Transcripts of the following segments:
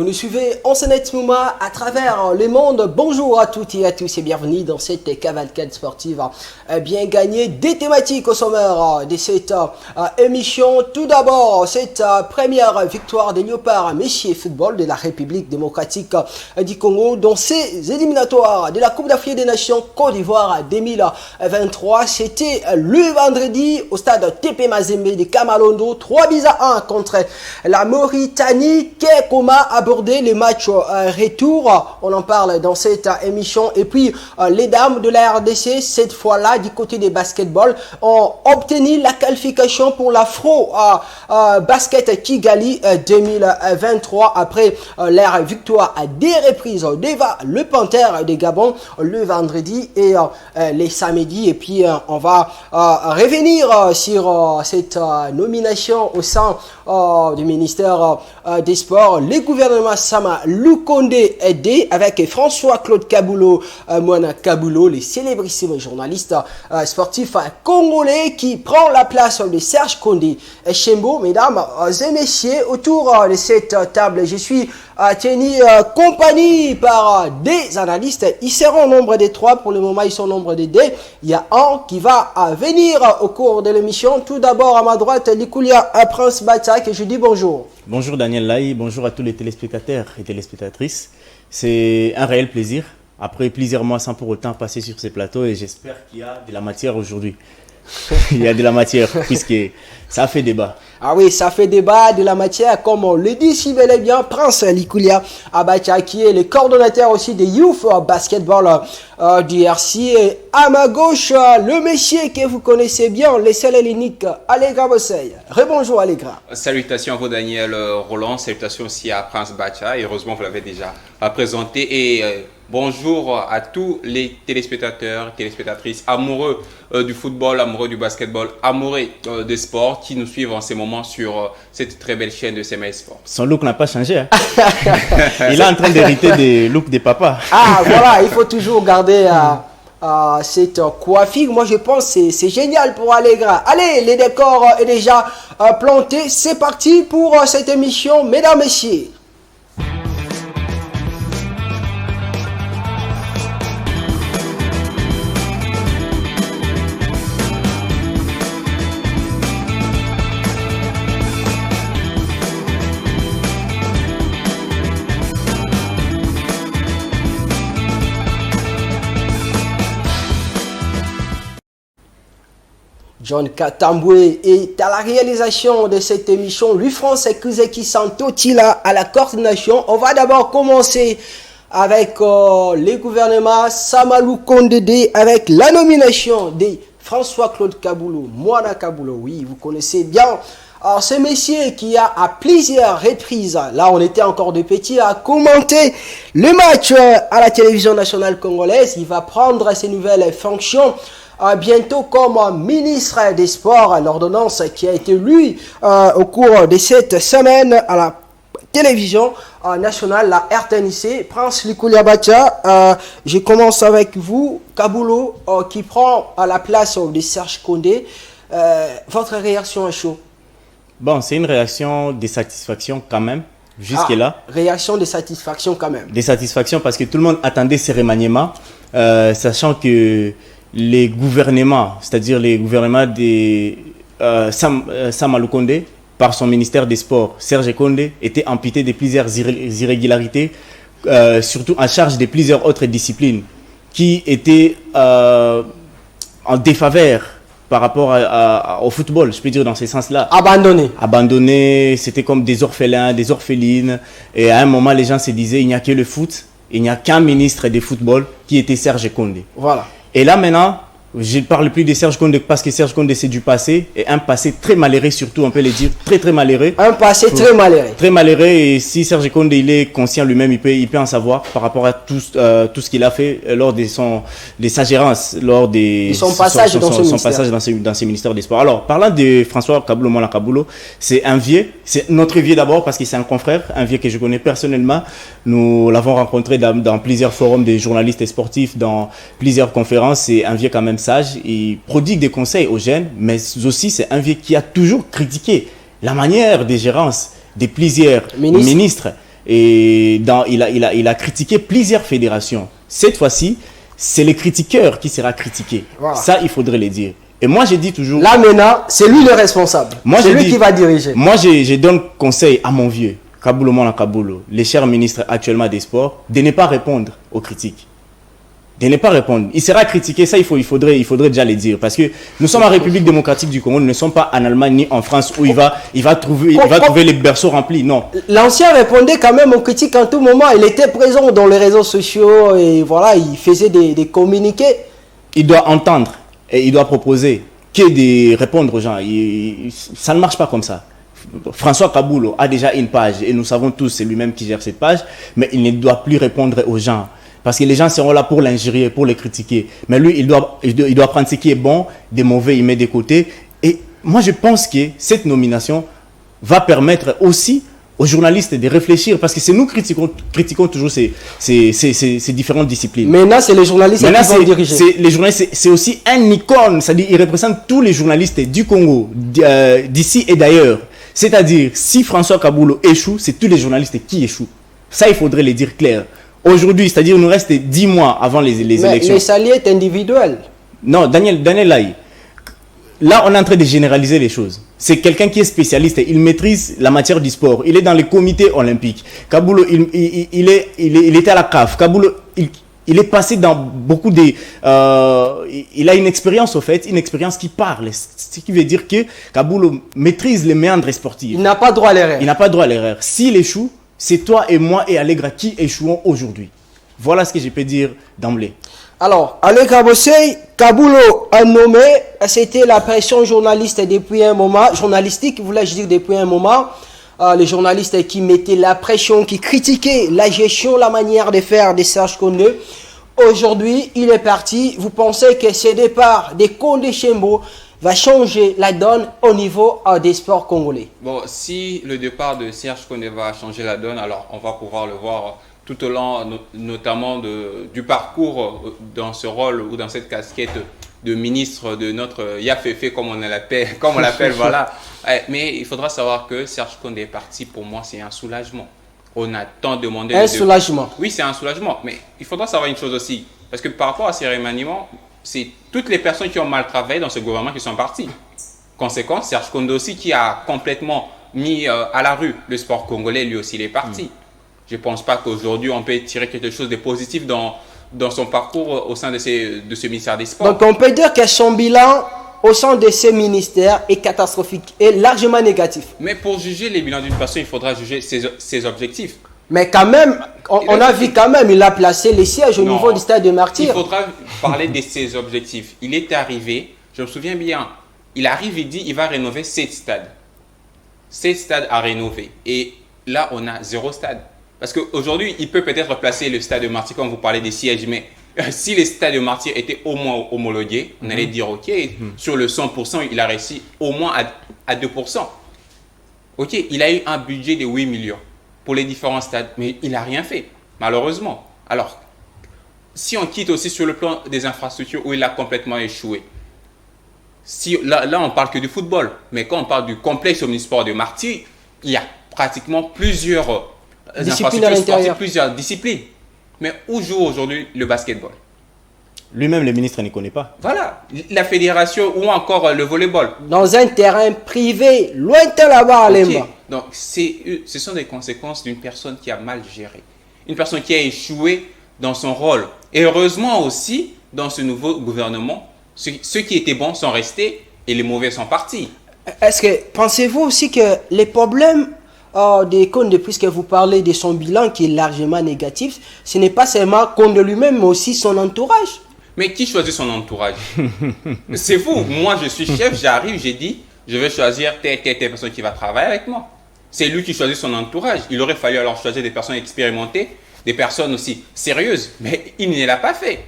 Vous nous suivez en Senet Mouma à travers le monde. Bonjour à toutes et à tous et bienvenue dans cette cavalcade sportive bien gagnée. Des thématiques au sommaire de cette émission. Tout d'abord, cette première victoire des Léopards Messier Football de la République démocratique du Congo dans ces éliminatoires de la Coupe d'Afrique des Nations Côte d'Ivoire 2023. C'était le vendredi au stade TP Mazembe de Kamalondo. 3-1 contre la Mauritanie. Kekoma aborder les matchs retour, on en parle dans cette émission. Et puis les dames de la RDC, cette fois-là du côté des basketball, ont obtenu la qualification pour l'Afro Basket Kigali 2023 après leur victoire à des reprises devant le Panthère de Gabon le vendredi et les samedis. Et puis on va revenir sur cette nomination au sein du ministère des Sports. Les gouvernements Sama Lukonde aidé avec François-Claude Kaboulou, Moana Kaboulou, les célébrissimes journalistes sportifs congolais qui prend la place de Serge Kondé Chembo. Mesdames et messieurs, autour de cette table, je suis tenu compagnie par des analystes. Ils seront au nombre de 3. Pour le moment, ils sont au nombre de 2. Il y a un qui va venir au cours de l'émission. Tout d'abord, à ma droite, Likoulia Prince Batak, et je dis bonjour. Bonjour Daniel Lai, bonjour à tous les téléspectateurs et téléspectatrices. C'est un réel plaisir, après plusieurs mois sans pour autant passer sur ces plateaux, et j'espère qu'il y a de la matière aujourd'hui. Il y a de la matière, puisque ça fait débat. Ah oui, ça fait débat, de la matière, comme on le dit si bel et bien, Prince Likoulia Abacha, qui est le coordonnateur aussi des Youth Basketball du RC. Et à ma gauche, le monsieur que vous connaissez bien, le seul et l'unique, Allegra Bossey. Rebonjour Allegra. Salutations à vous Daniel Roland, salutations aussi à Prince Bacha, et heureusement vous l'avez déjà présenté. Et bonjour à tous les téléspectateurs, téléspectatrices amoureux du football, amoureux du basketball, amoureux des sports qui nous suivent en ce moment sur cette très belle chaîne de CMA Sport. Son look n'a pas changé. Hein? Il est en train d'hériter des looks des papas. Ah voilà, il faut toujours garder cette coiffure. Moi je pense que c'est génial pour Allegra. Allez, les décors est déjà planté. C'est parti pour cette émission, mesdames, messieurs. John Katamboué est à la réalisation de cette émission. Louis-France Kuzeki Santotila à la coordination. On va d'abord commencer avec les gouvernements Samalou Kondede avec la nomination de François-Claude Kaboulou, Moana Kaboulou. Oui, vous connaissez bien ce monsieur qui a à plusieurs reprises, là on était encore des petits, à commenter le match à la télévision nationale congolaise. Il va prendre ses nouvelles fonctions bientôt comme ministre des Sports. L'ordonnance qui a été lue au cours de cette semaine à la télévision nationale, la RTNC. Prince Likoulia Bacha, je commence avec vous. Kaboulou qui prend la place de Serge Kondé. Votre réaction à chaud? Bon, c'est une réaction de satisfaction quand même, jusque-là. Réaction de satisfaction quand même. Des satisfactions parce que tout le monde attendait ces remaniements, sachant que les gouvernements, c'est-à-dire les gouvernements de Samalou Kondé, par son ministère des Sports, Serge Kondé, étaient amputés de plusieurs irrégularités, surtout en charge de plusieurs autres disciplines qui étaient en défaveur par rapport au football, je peux dire dans ce sens-là. Abandonnés, c'était comme des orphelins, des orphelines. Et à un moment, les gens se disaient, il n'y a que le foot, il n'y a qu'un ministre de football qui était Serge Kondé. Voilà. Et là maintenant, je ne parle plus de Serge Kondé parce que Serge Kondé c'est du passé, et un passé très malheureux surtout, on peut le dire, très malheureux. Un passé très malheureux. Très malheureux, et si Serge Kondé il est conscient lui-même, il peut en savoir par rapport à tout ce qu'il a fait lors de sa gérance, lors de son passage dans ce ministère des Sports. Alors, parlant de François Kaboulou, Moana Kaboulou, c'est un vieux, c'est notre vieux d'abord parce que c'est un confrère, un vieux que je connais personnellement. Nous l'avons rencontré dans plusieurs forums de journalistes et sportifs, dans plusieurs conférences. C'est un vieux quand même sage, il prodigue des conseils aux jeunes, mais aussi c'est un vieux qui a toujours critiqué la manière de gérance de plusieurs ministres. Et il a critiqué plusieurs fédérations. Cette fois-ci, c'est les critiqueurs qui sera critiqué. Voilà. Ça, il faudrait le dire. Et moi, j'ai dit toujours... Là, maintenant, c'est lui le responsable. C'est lui qui va diriger. Moi, je donne conseil à mon vieux, Kaboulo Mona Kaboulo, les chers ministres actuellement des Sports, de ne pas répondre aux critiques. De ne pas répondre. Il sera critiqué, ça il faudrait déjà le dire. Parce que nous sommes en République démocratique du Congo, nous ne sommes pas en Allemagne ni en France où il va trouver les berceaux remplis. Non. L'ancien répondait quand même aux critiques en tout moment. Il était présent dans les réseaux sociaux et voilà, il faisait des communiqués. Il doit entendre et il doit proposer que de répondre aux gens. Ça ne marche pas comme ça. François Kaboulo a déjà une page et nous savons tous, c'est lui-même qui gère cette page, mais il ne doit plus répondre aux gens. Parce que les gens seront là pour l'injurier, pour les critiquer. Mais lui, il doit prendre ce qui est bon, des mauvais, il met de côté. Et moi, je pense que cette nomination va permettre aussi aux journalistes de réfléchir. Parce que c'est nous qui critiquons toujours ces différentes disciplines. Maintenant, c'est les journalistes qui vont diriger. Les journalistes, c'est aussi un icône. C'est-à-dire qu'il représente tous les journalistes du Congo, d'ici et d'ailleurs. C'est-à-dire, si François Kaboulo échoue, c'est tous les journalistes qui échouent. Ça, il faudrait le dire clair. Aujourd'hui, c'est-à-dire il nous reste 10 mois avant les élections. Mais les salaires est individuel. Non, Daniel Lai, là on est en train de généraliser les choses. C'est quelqu'un qui est spécialiste, il maîtrise la matière du sport. Il est dans les comités olympiques. Kaboulo, il était à la CAF. Kaboulo, il est passé dans beaucoup de... il a une expérience au fait, une expérience qui parle. Ce qui veut dire que Kaboulo maîtrise les méandres sportifs. Il n'a pas droit à l'erreur. Il n'a pas droit à l'erreur. S'il échoue, c'est toi et moi et Allegra qui échouons aujourd'hui. Voilà ce que je peux dire d'emblée. Alors, Allegra Bossey, Kaboulo a nommé, c'était la pression journaliste depuis un moment, journalistique, voulais-je dire depuis un moment. Les journalistes qui mettaient la pression, qui critiquaient la gestion, la manière de faire de Serge Kondé. Aujourd'hui, il est parti. Vous pensez que ce départ de Kondé Chembo va changer la donne au niveau des sports congolais? Bon, si le départ de Serge Kondé va changer la donne, alors on va pouvoir le voir tout au long, notamment du parcours dans ce rôle ou dans cette casquette de ministre de notre Yaféfé, comme on l'appelle, voilà. Mais il faudra savoir que Serge Kondé est parti, pour moi, c'est un soulagement. On a tant demandé... Un soulagement. Oui, c'est un soulagement, mais il faudra savoir une chose aussi, parce que par rapport à ces remaniements, c'est toutes les personnes qui ont mal travaillé dans ce gouvernement qui sont parties. Conséquence, Serge Kondé aussi qui a complètement mis à la rue le sport congolais, lui aussi il est parti. Je ne pense pas qu'aujourd'hui on peut tirer quelque chose de positif dans son parcours au sein de ce ministère des Sports. Donc on peut dire que son bilan au sein de ces ministères est catastrophique, est largement négatif. Mais pour juger les bilans d'une personne, il faudra juger ses objectifs. Mais quand même, on a vu quand même, il a placé les sièges au niveau du stade de Martyrs. Il faudra parler de ses objectifs. Il est arrivé, je me souviens bien, il arrive, il dit il va rénover 7 stades. 7 stades à rénover. Et là, on a 0 stade. Parce qu'aujourd'hui, il peut peut-être placer le stade de Martyrs, comme vous parlez des sièges, mais si les stades de Martyrs étaient au moins homologués, on allait dire ok, sur le 100%, il a réussi au moins à 2%. Ok, il a eu un budget de 8 millions. Pour les différents stades, mais il n'a rien fait, malheureusement. Alors, si on quitte aussi sur le plan des infrastructures où il a complètement échoué, là on parle que du football, mais quand on parle du complexe omnisport de Martyrs, il y a pratiquement plusieurs infrastructures sportives, plusieurs disciplines. Mais où joue aujourd'hui le basketball? Lui-même, le ministre ne connaît pas. Voilà, la fédération ou encore le volleyball. Dans un terrain privé, lointain là-bas à Lemba. Donc, ce sont des conséquences d'une personne qui a mal géré. Une personne qui a échoué dans son rôle. Et heureusement aussi, dans ce nouveau gouvernement, ceux qui étaient bons sont restés et les mauvais sont partis. Est-ce que pensez-vous aussi que les problèmes des Kondé, puisque vous parlez de son bilan qui est largement négatif, ce n'est pas seulement Kondé lui-même, mais aussi son entourage? Mais qui choisit son entourage? C'est vous. Moi, je suis chef, j'arrive, j'ai dit, je vais choisir telle personne qui va travailler avec moi. C'est lui qui choisit son entourage. Il aurait fallu alors choisir des personnes expérimentées, des personnes aussi sérieuses, mais il ne l'a pas fait.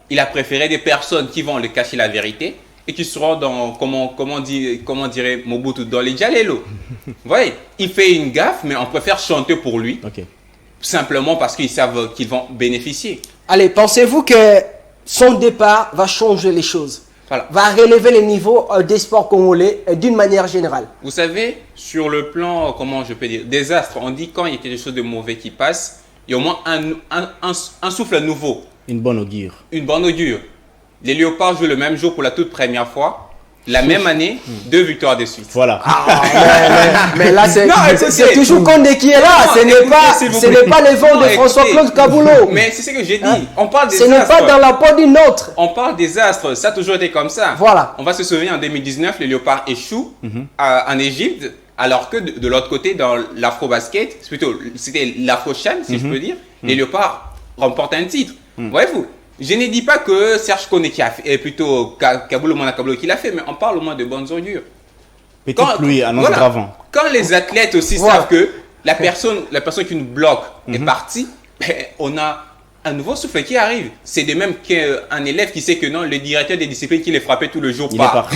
Il a préféré des personnes qui vont le cacher la vérité et qui seront dans, comment dirait Mobutu, dans les Djalelo. Vous voyez, il fait une gaffe, mais on préfère chanter pour lui, simplement parce qu'ils savent qu'ils vont bénéficier. Allez, pensez-vous que son départ va changer les choses? Voilà. va relever le niveau des sports congolais d'une manière générale? Vous savez, sur le plan, comment je peux dire, désastre, on dit quand il y a quelque chose de mauvais qui passe, il y a au moins un souffle nouveau. Une bonne augure. Une bonne augure. Les Léopards jouent le même jour pour la toute première fois. La même année, 2 victoires de suite. Voilà. Mais là, c'est écoutez, toujours Condé qui est là. Non, Ce n'est pas, s'il vous ce plaît. n'est pas le vent de Non, François-Claude Kaboulot. Mais c'est ce que j'ai dit. On parle des Ce n'est pas dans la peau d'une autre. On parle des astres, ça a toujours été comme ça. Voilà. On va se souvenir en 2019, les Léopards échouent en Égypte, alors que de l'autre côté, dans l'afro-basket, c'était l'afro-chan, si je peux dire, les Léopards remportent un titre. Voyez-vous, je ne dis pas que Serge Kondé qui a fait, plutôt Kaboulou Mona Kaboulou qui l'a fait, mais on parle au moins de bonnes augures. Petite pluie annonce gravant. Quand les athlètes aussi savent que la personne qui nous bloque est partie, ben, on a un nouveau souffle qui arrive. C'est de même qu'un élève qui sait que non, le directeur des disciplines qui les frappait tout le jour part.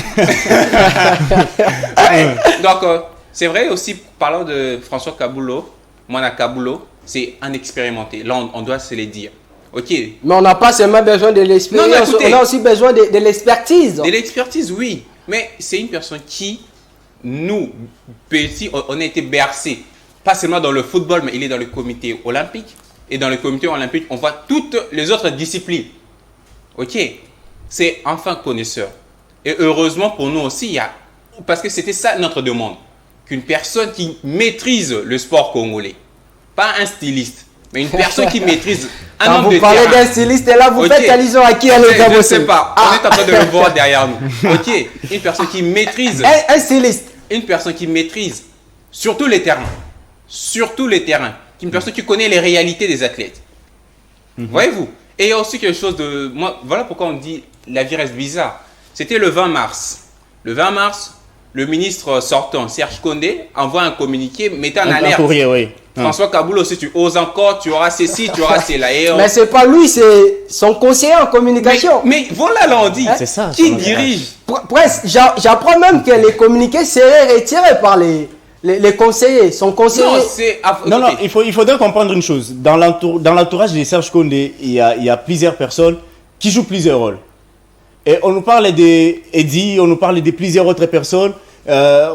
Donc, c'est vrai aussi, parlant de François Kaboulou, Mona Kaboulou, c'est un expérimenté. Là, on doit se le dire. Ok. Mais on n'a pas seulement besoin de l'expérience, on a aussi besoin de l'expertise. De l'expertise, oui. Mais c'est une personne qui, nous, petits, on a été bercés. Pas seulement dans le football, mais il est dans le comité olympique. Et dans le comité olympique, on voit toutes les autres disciplines. Ok. C'est enfin connaisseur. Et heureusement pour nous aussi, il y a... Parce que c'était ça notre demande. Qu'une personne qui maîtrise le sport congolais. Pas un styliste, mais une personne qui maîtrise un Quand homme de vous parlez terrain. d'un styliste, et là, vous Ok. faites allusion à qui, allez, Je ne sais pas. On est en train de le voir derrière nous. Ok. Une personne qui maîtrise. Un styliste. Une personne qui maîtrise surtout les terrains. Surtout les terrains. Une personne qui connaît les réalités des athlètes. Voyez-vous. Et il y a aussi quelque chose de... Moi, voilà pourquoi on dit la vie reste bizarre. C'était le 20 mars. Le 20 mars, le ministre sortant, Serge Kondé, envoie un communiqué mettant en alerte. Un courrier, oui. François Kaboulou, si tu oses encore, tu auras ceci, tu auras cela. Mais c'est pas lui, c'est son conseiller en communication. Mais voilà, là, on dit. C'est ça, Qui son dirige? Presque, j'apprends même que les communiqués seraient retirés par les conseillers, son conseiller. Non, c'est... Non, non, il faudrait comprendre une chose. Dans l'entourage de Serge Kondé, il y a plusieurs personnes qui jouent plusieurs rôles. Et on nous parle d'Eddie, on nous parle de plusieurs autres personnes.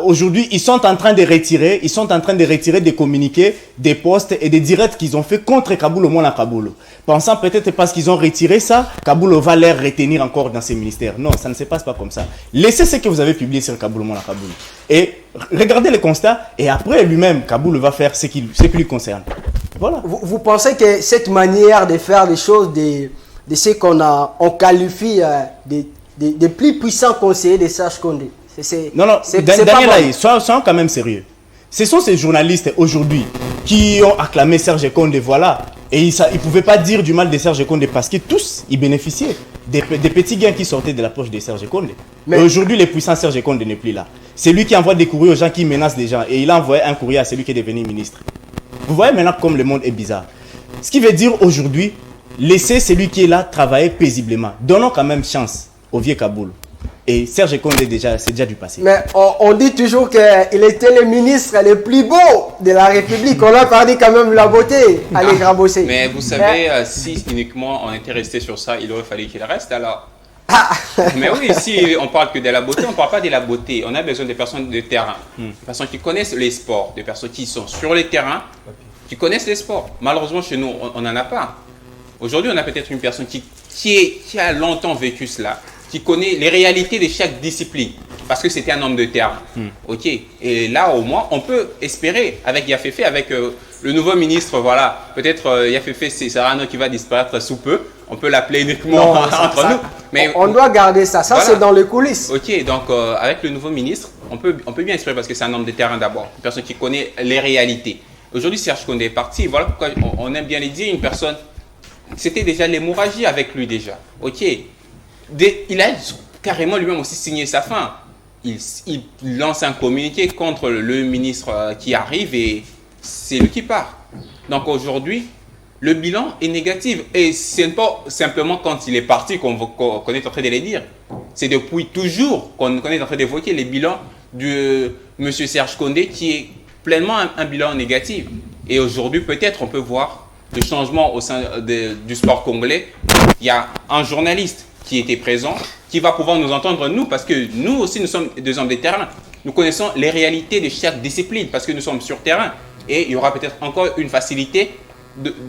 Aujourd'hui, ils sont en train de retirer des communiqués, des posts et des directs qu'ils ont fait contre Kaboulou Mona Kaboulou. Pensant peut-être parce qu'ils ont retiré ça, Kaboulou va les retenir encore dans ses ministères. Non, ça ne se passe pas comme ça. Laissez ce que vous avez publié sur Kaboulou Mona Kaboulou. Et regardez le constat et après lui-même, Kaboulou va faire ce qui lui concerne. Voilà. Vous pensez que cette manière de faire les choses, de ce on qualifie des plus puissants conseillers de Serge Kondé, Non, c'est Daniel pas bon. Aïe, sois quand même sérieux. Ce sont ces journalistes aujourd'hui qui ont acclamé Serge Kondé, voilà. Et ils ne pouvaient pas dire du mal de Serge Kondé parce que tous, ils bénéficiaient des petits gains qui sortaient de la poche de Serge Kondé. Mais aujourd'hui, le puissant Serge Kondé n'est plus là. C'est lui qui envoie des courriers aux gens qui menacent des gens. Et il a envoyé un courrier à celui qui est devenu ministre. Vous voyez maintenant comme le monde est bizarre. Ce qui veut dire aujourd'hui, laissez celui qui est là travailler paisiblement. Donnons quand même chance au vieux Kaboul. Et Serge Kondé, c'est déjà du passé. Mais on dit toujours qu'il était le ministre le plus beau de la République. On a parlé quand même de la beauté, allez Grabossé. Mais vous savez, si uniquement on était resté sur ça, il aurait fallu qu'il reste alors. Mais oui, si on parle que de la beauté, on ne parle pas de la beauté. On a besoin de personnes de terrain, des personnes qui connaissent les sports, des personnes qui sont sur les terrains, qui connaissent les sports. Malheureusement, chez nous, on n'en a pas. Aujourd'hui, on a peut-être une personne qui a longtemps vécu cela, qui connaît les réalités de chaque discipline, parce que c'était un homme de terrain. Ok. Et là, au moins, on peut espérer, avec Yaféfé, avec le nouveau ministre, voilà, peut-être Yaféfé, c'est Sarano qui va disparaître sous peu. On peut l'appeler uniquement entre nous. Mais on doit garder ça. Ça, voilà. C'est dans les coulisses. Ok, donc avec le nouveau ministre, on peut bien espérer, parce que c'est un homme de terrain d'abord, une personne qui connaît les réalités. Aujourd'hui, Serge Kondé est parti. Voilà pourquoi on aime bien les dire, une personne, c'était déjà l'hémorragie avec lui déjà. Ok. Il a carrément lui-même aussi signé sa fin. Il lance un communiqué contre le ministre qui arrive et c'est lui qui part. Donc aujourd'hui, le bilan est négatif. Et ce n'est pas simplement quand il est parti qu'on est en train de le dire. C'est depuis toujours qu'on est en train d'évoquer les bilans de M. Serge Kondé qui est pleinement un bilan négatif. Et aujourd'hui, peut-être on peut voir le changement au sein du sport congolais. Il y a un journaliste qui était présent, qui va pouvoir nous entendre, nous, parce que nous aussi, nous sommes des hommes de terrain. Nous connaissons les réalités de chaque discipline, parce que nous sommes sur terrain. Et il y aura peut-être encore une facilité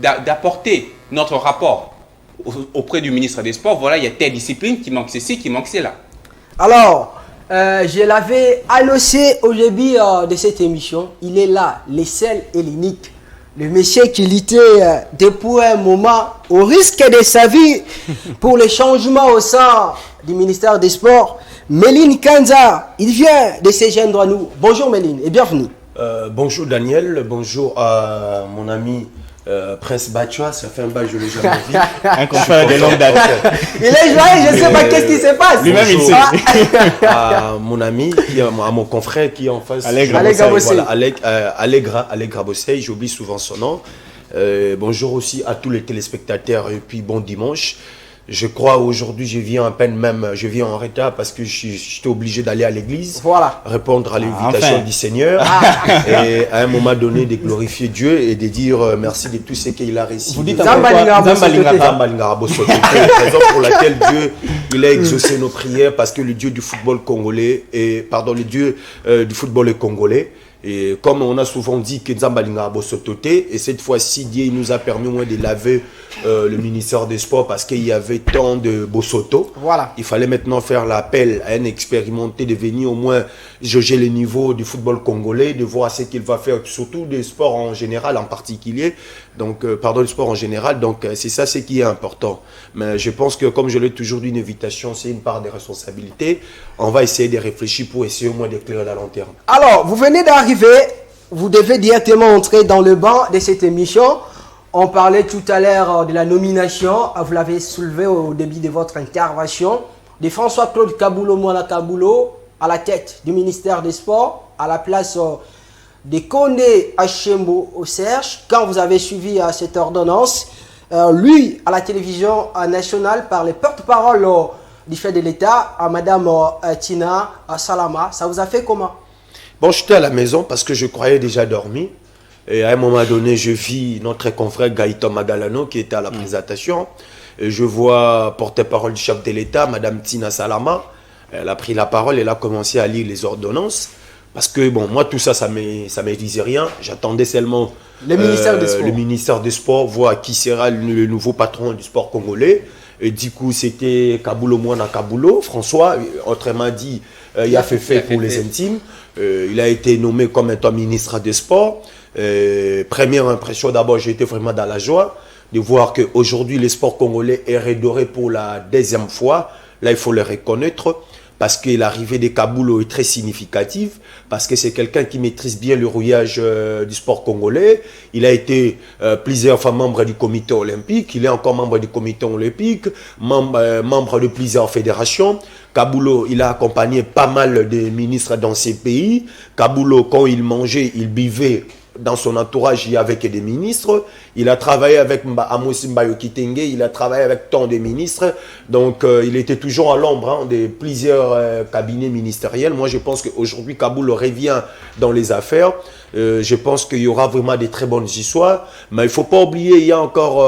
d'apporter notre rapport auprès du ministre des Sports. Voilà, il y a telle discipline qui manque ceci, qui manque cela. Alors, je l'avais annoncé au début de cette émission. Il est là, le seul et l'unique. Le monsieur qui luttait depuis un moment au risque de sa vie pour les changements au sein du ministère des Sports. Méline Kanza, il vient de se joindre à nous. Bonjour Méline et bienvenue. Bonjour Daniel, bonjour à mon ami Prince Bachoua, ça fait un bail, je l'ai jamais vu. Un confrère de longue date. Il est joyeux, je ne sais pas qu'est-ce qui se passe. Lui-même il sait. À mon ami, à mon confrère qui est en face. Allegra Bossey. Voilà, Allegra Bossey, j'oublie souvent son nom. Bonjour aussi à tous les téléspectateurs et puis bon dimanche. Je crois aujourd'hui, je viens en retard parce que j'étais obligé d'aller à l'église, répondre à l'invitation du Seigneur et à un moment donné de glorifier Dieu et de dire merci de tout ce qu'il a réussi. Vous dites Zambalingara Bosotote, raison pour laquelle Dieu il a exaucé nos prières parce que le Dieu du football congolais le Dieu du football est congolais. Et comme on a souvent dit que Zambalinga a Bosototé, et cette fois-ci, Dieu nous a permis au moins de laver le ministère des Sports parce qu'il y avait tant de Bosoto. Voilà. Il fallait maintenant faire l'appel à un expérimenté de venir au moins jauger le niveau du football congolais, de voir ce qu'il va faire, surtout des sports en général en particulier. Donc, le sport en général. Donc, c'est ça ce qui est important. Mais je pense que comme je l'ai toujours dit, une invitation, c'est une part de responsabilité. On va essayer de réfléchir pour essayer au moins d'éclairer la long terme. Alors, vous venez d'arriver, vous devez directement entrer dans le banc de cette émission. On parlait tout à l'heure de la nomination, vous l'avez soulevé au début de votre intervention, de François-Claude Kaboulo Mouana Kaboulo à la tête du ministère des Sports, à la place de Kondé Achembo au Serge. Quand vous avez suivi cette ordonnance, lui, à la télévision nationale, par les porte-parole du chef de l'État, à Madame Tina Salama, ça vous a fait comment? Bon, j'étais à la maison parce que je croyais déjà dormir. Et à un moment donné, je vis notre confrère Gaëtan Magalano qui était à la présentation. Et je vois porte-parole du chef de l'État, Madame Tina Salama. Elle a pris la parole, elle a commencé à lire les ordonnances. Parce que, bon, moi, tout ça, ça ne me disait rien. J'attendais seulement le ministère des Sports, voir qui sera le nouveau patron du sport congolais. Et du coup, c'était Kaboulo Mouana Kaboulo, François, autrement dit, Yafefe pour les intimes. Il a été nommé comme étant ministre des Sports. Première impression, d'abord, j'ai été vraiment dans la joie de voir qu'aujourd'hui, le sport congolais est redoré pour la deuxième fois. Là, il faut le reconnaître parce que l'arrivée de Kaboulo est très significative, parce que c'est quelqu'un qui maîtrise bien le rouillage du sport congolais. Il a été plusieurs fois membre du comité olympique, il est encore membre du comité olympique, membre de plusieurs fédérations. Kaboulo, il a accompagné pas mal de ministres dans ces pays. Kaboulo, quand il mangeait, il buvait. Dans son entourage, il y avait des ministres. Il a travaillé avec Amos Mbayo Kitenge, il a travaillé avec tant de ministres. Donc, il était toujours à l'ombre de plusieurs cabinets ministériels. Moi, je pense qu'aujourd'hui, Kaboulo revient dans les affaires. Je pense qu'il y aura vraiment des très bonnes histoires. Mais il ne faut pas oublier, il y a encore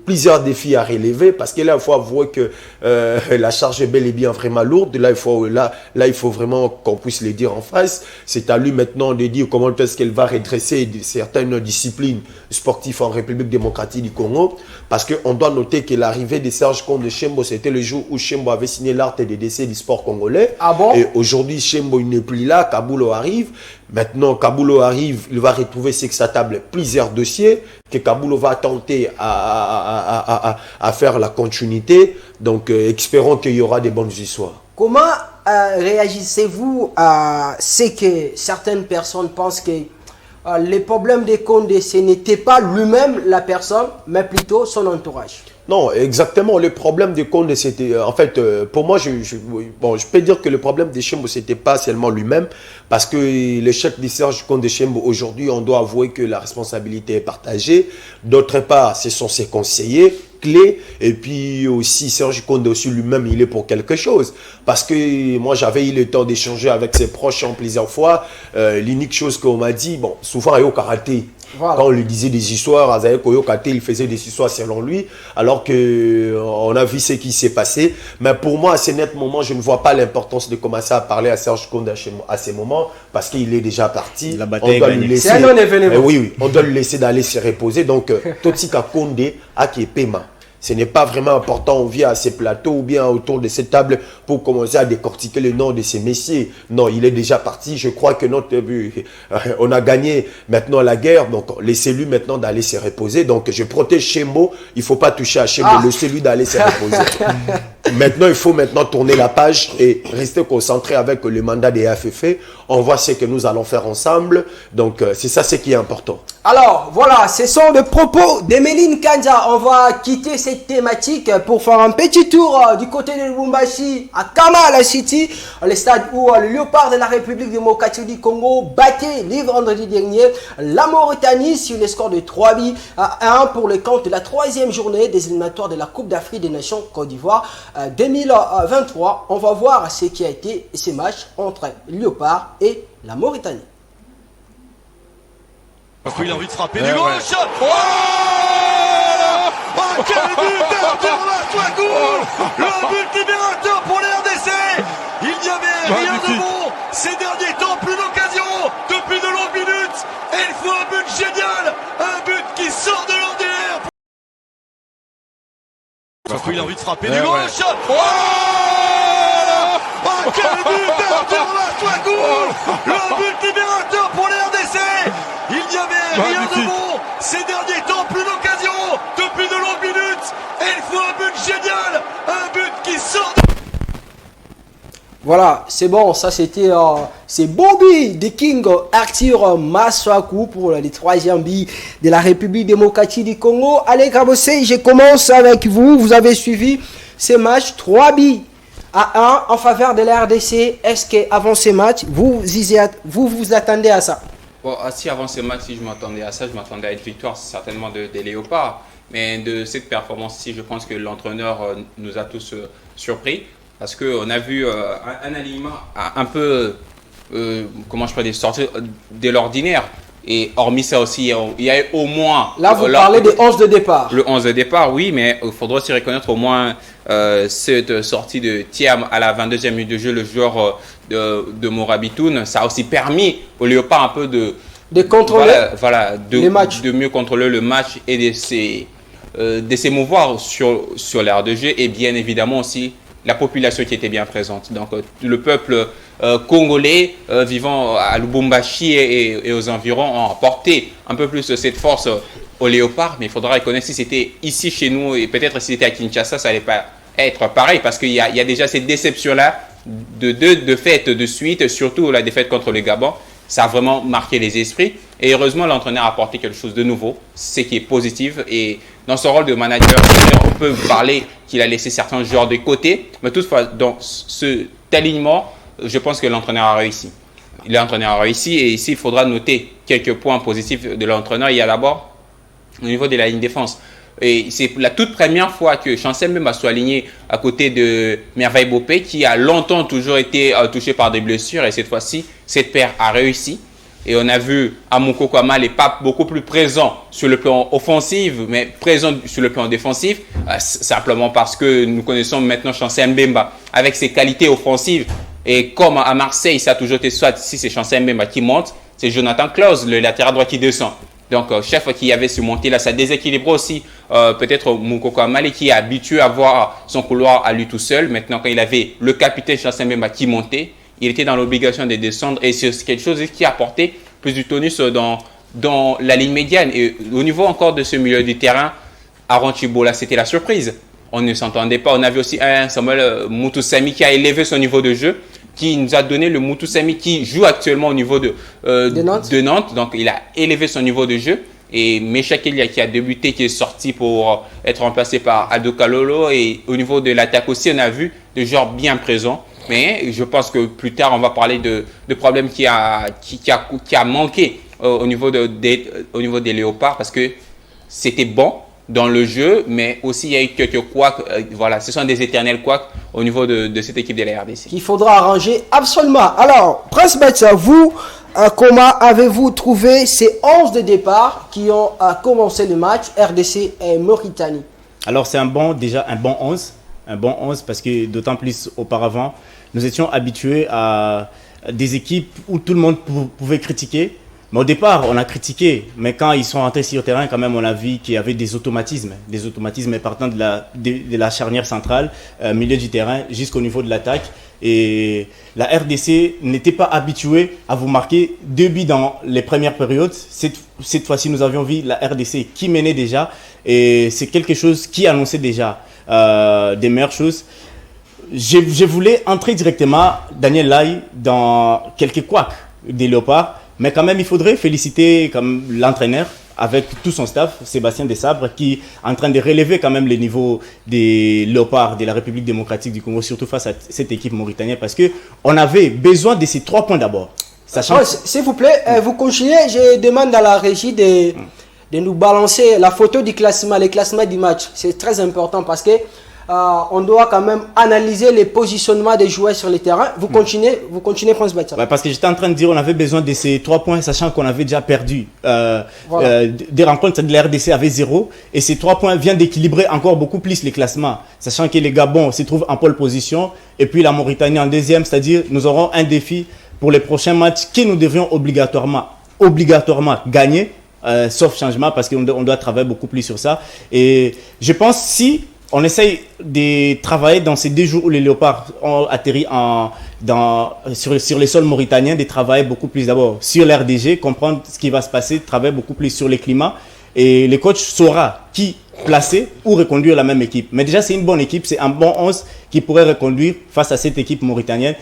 plusieurs défis à relever. Parce que là, il faut avouer que la charge est bel et bien vraiment lourde. Là, il faut vraiment qu'on puisse le dire en face. C'est à lui maintenant de dire comment est-ce qu'elle va redresser certaines disciplines sportives en République démocratique du Congo. Parce qu'on doit noter que l'arrivée de Serge Kondé Chembo, c'était le jour où Chembo avait signé l'acte de décès du sport congolais. Ah bon? Et aujourd'hui, Chembo il n'est plus là, Kaboulo arrive. Maintenant, Kaboulo arrive, il va retrouver sur sa table plusieurs dossiers que Kaboulo va tenter à faire la continuité. Donc, espérons qu'il y aura des bonnes histoires. Comment réagissez-vous à ce que certaines personnes pensent que les problèmes de Kondé, ce n'était pas lui-même la personne, mais plutôt son entourage? Non, exactement. Le problème de Kondé, c'était... en fait, pour moi, je peux dire que le problème de Chembo, ce n'était pas seulement lui-même. Parce que l'échec de Serge Kondé Chembo, aujourd'hui, on doit avouer que la responsabilité est partagée. D'autre part, ce sont ses conseillers clés. Et puis aussi, Serge Kondé aussi lui-même, il est pour quelque chose. Parce que moi, j'avais eu le temps d'échanger avec ses proches en plusieurs fois. L'unique chose qu'on m'a dit, bon, souvent, au karaté, Voilà. Quand on lui disait des histoires, Azaïe Koyokate, il faisait des histoires selon lui, alors que on a vu ce qui s'est passé. Mais pour moi, à ce net moment, je ne vois pas l'importance de commencer à parler à Serge Konde à ces moments, parce qu'il est déjà parti. La bataille On doit est lui gagnée. laisser, C'est un non-événement. oui, on doit lui laisser d'aller se reposer. Donc, Totsika Konde a qui est paiement. Ce n'est pas vraiment important, on vient à ces plateaux ou bien autour de cette table pour commencer à décortiquer le nom de ces messieurs. Non, il est déjà parti. Je crois que on a gagné maintenant la guerre. Donc, laissez-lui maintenant d'aller se reposer. Donc, je protège Chembo. Il ne faut pas toucher à Chembo. Laissez-lui d'aller se reposer. Maintenant, il faut maintenant tourner la page et rester concentré avec le mandat des AFF. On voit ce que nous allons faire ensemble. Donc, c'est ça ce qui est important. Alors, voilà, ce sont les propos d'Emeline Kanza. On va quitter cette thématique pour faire un petit tour du côté de Lubumbashi à Kamala City, le stade où le Léopard de la République démocratique du Congo battait le vendredi dernier la Mauritanie sur le score de 3 buts à 1 pour le compte de la 3e journée des éliminatoires de la Coupe d'Afrique des Nations Côte d'Ivoire 2023. On va voir ce qui a été ce match entre Léopard et la Mauritanie. Il a envie de frapper du gauche. Oh, quel but d'Arthur Latouagoul, le but libérateur pour les RDC. Il n'y avait rien de bon ces derniers temps, plus d'occasion depuis de longues minutes. Et il faut un but génial, un but qui sort de l'ordinaire. Il a envie de frapper du gauche. Oh, quel but d'Arthur Latouagoul, le but libérateur pour les RDC. Il n'y avait rien de bon ces derniers temps, plus d'occasion depuis de longues minutes. Et il faut un but génial, un but qui sort de... Voilà, c'est bon, ça c'était c'est Bobby de King Arthur Massakou pour les 3e but de la République démocratique du Congo. Allez Grabossé, je commence avec vous. Vous avez suivi ces matchs 3 buts à 1 en faveur de la RDC. Est-ce qu'avant ces matchs, vous vous attendez à ça? Bon, si avant ce match, si je m'attendais à ça, je m'attendais à une victoire certainement des Léopards. Mais de cette performance-ci, je pense que l'entraîneur nous a tous surpris. Parce qu'on a vu un alignement un peu, comment je peux dire, sortir de l'ordinaire. Et hormis ça aussi, il y a au moins... Là, vous parlez des 11 de départ. Le 11 de départ, oui, mais il faudra aussi reconnaître au moins cette sortie de Thiam à la 22e minute de jeu, le joueur de Morabitoun. Ça a aussi permis au Léopard un peu de contrôler les matchs. De mieux contrôler le match et de s'émouvoir sur l'aire de jeu. Et bien évidemment aussi la population qui était bien présente. Donc le peuple congolais vivant à Lubumbashi et aux environs ont apporté un peu plus cette force au Léopard. Mais il faudra reconnaître si c'était ici chez nous et peut-être si c'était à Kinshasa, ça n'allait pas être pareil. Parce qu'il y a déjà cette déception-là de deux défaites de suite, surtout la défaite contre le Gabon. Ça a vraiment marqué les esprits. Et heureusement, l'entraîneur a apporté quelque chose de nouveau, ce qui est positif. Et dans son rôle de manager, on peut parler qu'il a laissé certains joueurs de côté. Mais toutefois, dans cet alignement, je pense que l'entraîneur a réussi. L'entraîneur a réussi. Et ici, il faudra noter quelques points positifs de l'entraîneur. Il y a d'abord, au niveau de la ligne défense, et c'est la toute première fois que Chancel Mbemba soit aligné à côté de Merveille Bopé, qui a longtemps toujours été touché par des blessures. Et cette fois-ci, cette paire a réussi. Et on a vu Amoko Kwama n'est pas beaucoup plus présent sur le plan offensif, mais présent sur le plan défensif, simplement parce que nous connaissons maintenant Chancel Mbemba avec ses qualités offensives. Et comme à Marseille, ça a toujours été soit si c'est Chancel Mbemba qui monte, c'est Jonathan Klaus, le latéral droit qui descend. Donc, chef qui avait surmonté là, ça déséquilibre aussi peut-être Moukoko Amale qui est habitué à voir son couloir à lui tout seul. Maintenant, quand il avait le capitaine Chancel Mbemba qui montait, il était dans l'obligation de descendre et c'est quelque chose qui a apporté plus du tonus dans la ligne médiane. Et au niveau encore de ce milieu du terrain, Aaron Chibola, c'était la surprise. On ne s'entendait pas. On avait aussi un Samuel Moutoussamy qui a élevé son niveau de jeu, qui nous a donné le Moutoussamy qui joue actuellement au niveau de Nantes. Donc, il a élevé son niveau de jeu. Et Meshak Elia qui a débuté, qui est sorti pour être remplacé par Ado Kalolo. Et au niveau de l'attaque aussi, on a vu des joueurs bien présents. Mais je pense que plus tard, on va parler de problèmes qui a manqué au niveau des Léopards parce que c'était bon dans le jeu, mais aussi il y a eu quelques couacs. Voilà, ce sont des éternels couacs au niveau de cette équipe de la RDC. Qu'il faudra arranger absolument. Alors, Prince Betsa, vous, comment avez-vous trouvé ces 11 de départ qui ont commencé le match RDC et Mauritanie? Alors c'est déjà un bon 11. Un bon 11 parce que d'autant plus auparavant, nous étions habitués à des équipes où tout le monde pouvait critiquer. Mais au départ, on a critiqué. Mais quand ils sont rentrés sur le terrain, quand même, on a vu qu'il y avait des automatismes partant de la charnière centrale, milieu du terrain, jusqu'au niveau de l'attaque. Et la RDC n'était pas habituée à vous marquer 2 buts dans les premières périodes. Cette fois-ci, nous avions vu la RDC qui menait déjà. Et c'est quelque chose qui annonçait déjà des meilleures choses. Je voulais entrer directement Daniel Lai dans quelques couacs des Léopards. Mais quand même, il faudrait féliciter comme l'entraîneur avec tout son staff, Sébastien Desabre, qui est en train de relever quand même le niveau des Léopards de la République démocratique du Congo, surtout face à cette équipe mauritanienne, parce qu'on avait besoin de ces 3 points d'abord. S'il vous plaît, vous continuez. Je demande à la régie de nous balancer la photo du classement, les classements du match. C'est très important parce que on doit quand même analyser les positionnements des joueurs sur le terrain. Vous continuez, Prince Bacha. Parce que j'étais en train de dire on avait besoin de ces 3 points, sachant qu'on avait déjà perdu des rencontres de la RDC avait 0. Et ces 3 points viennent d'équilibrer encore beaucoup plus les classements, sachant que les Gabon se trouvent en pole position et puis la Mauritanie en deuxième. C'est-à-dire nous aurons un défi pour les prochains matchs que nous devrions obligatoirement gagner, sauf changement, parce qu'on doit travailler beaucoup plus sur ça. Et je pense si on essaye de travailler dans ces 2 jours où les Léopards ont atterri sur les sols mauritaniens, de travailler beaucoup plus d'abord sur l'RDG, comprendre ce qui va se passer, travailler beaucoup plus sur les climats. Et le coach saura qui placer ou reconduire la même équipe. Mais déjà, c'est une bonne équipe, c'est un bon 11 qui pourrait reconduire face à cette équipe mauritanienne.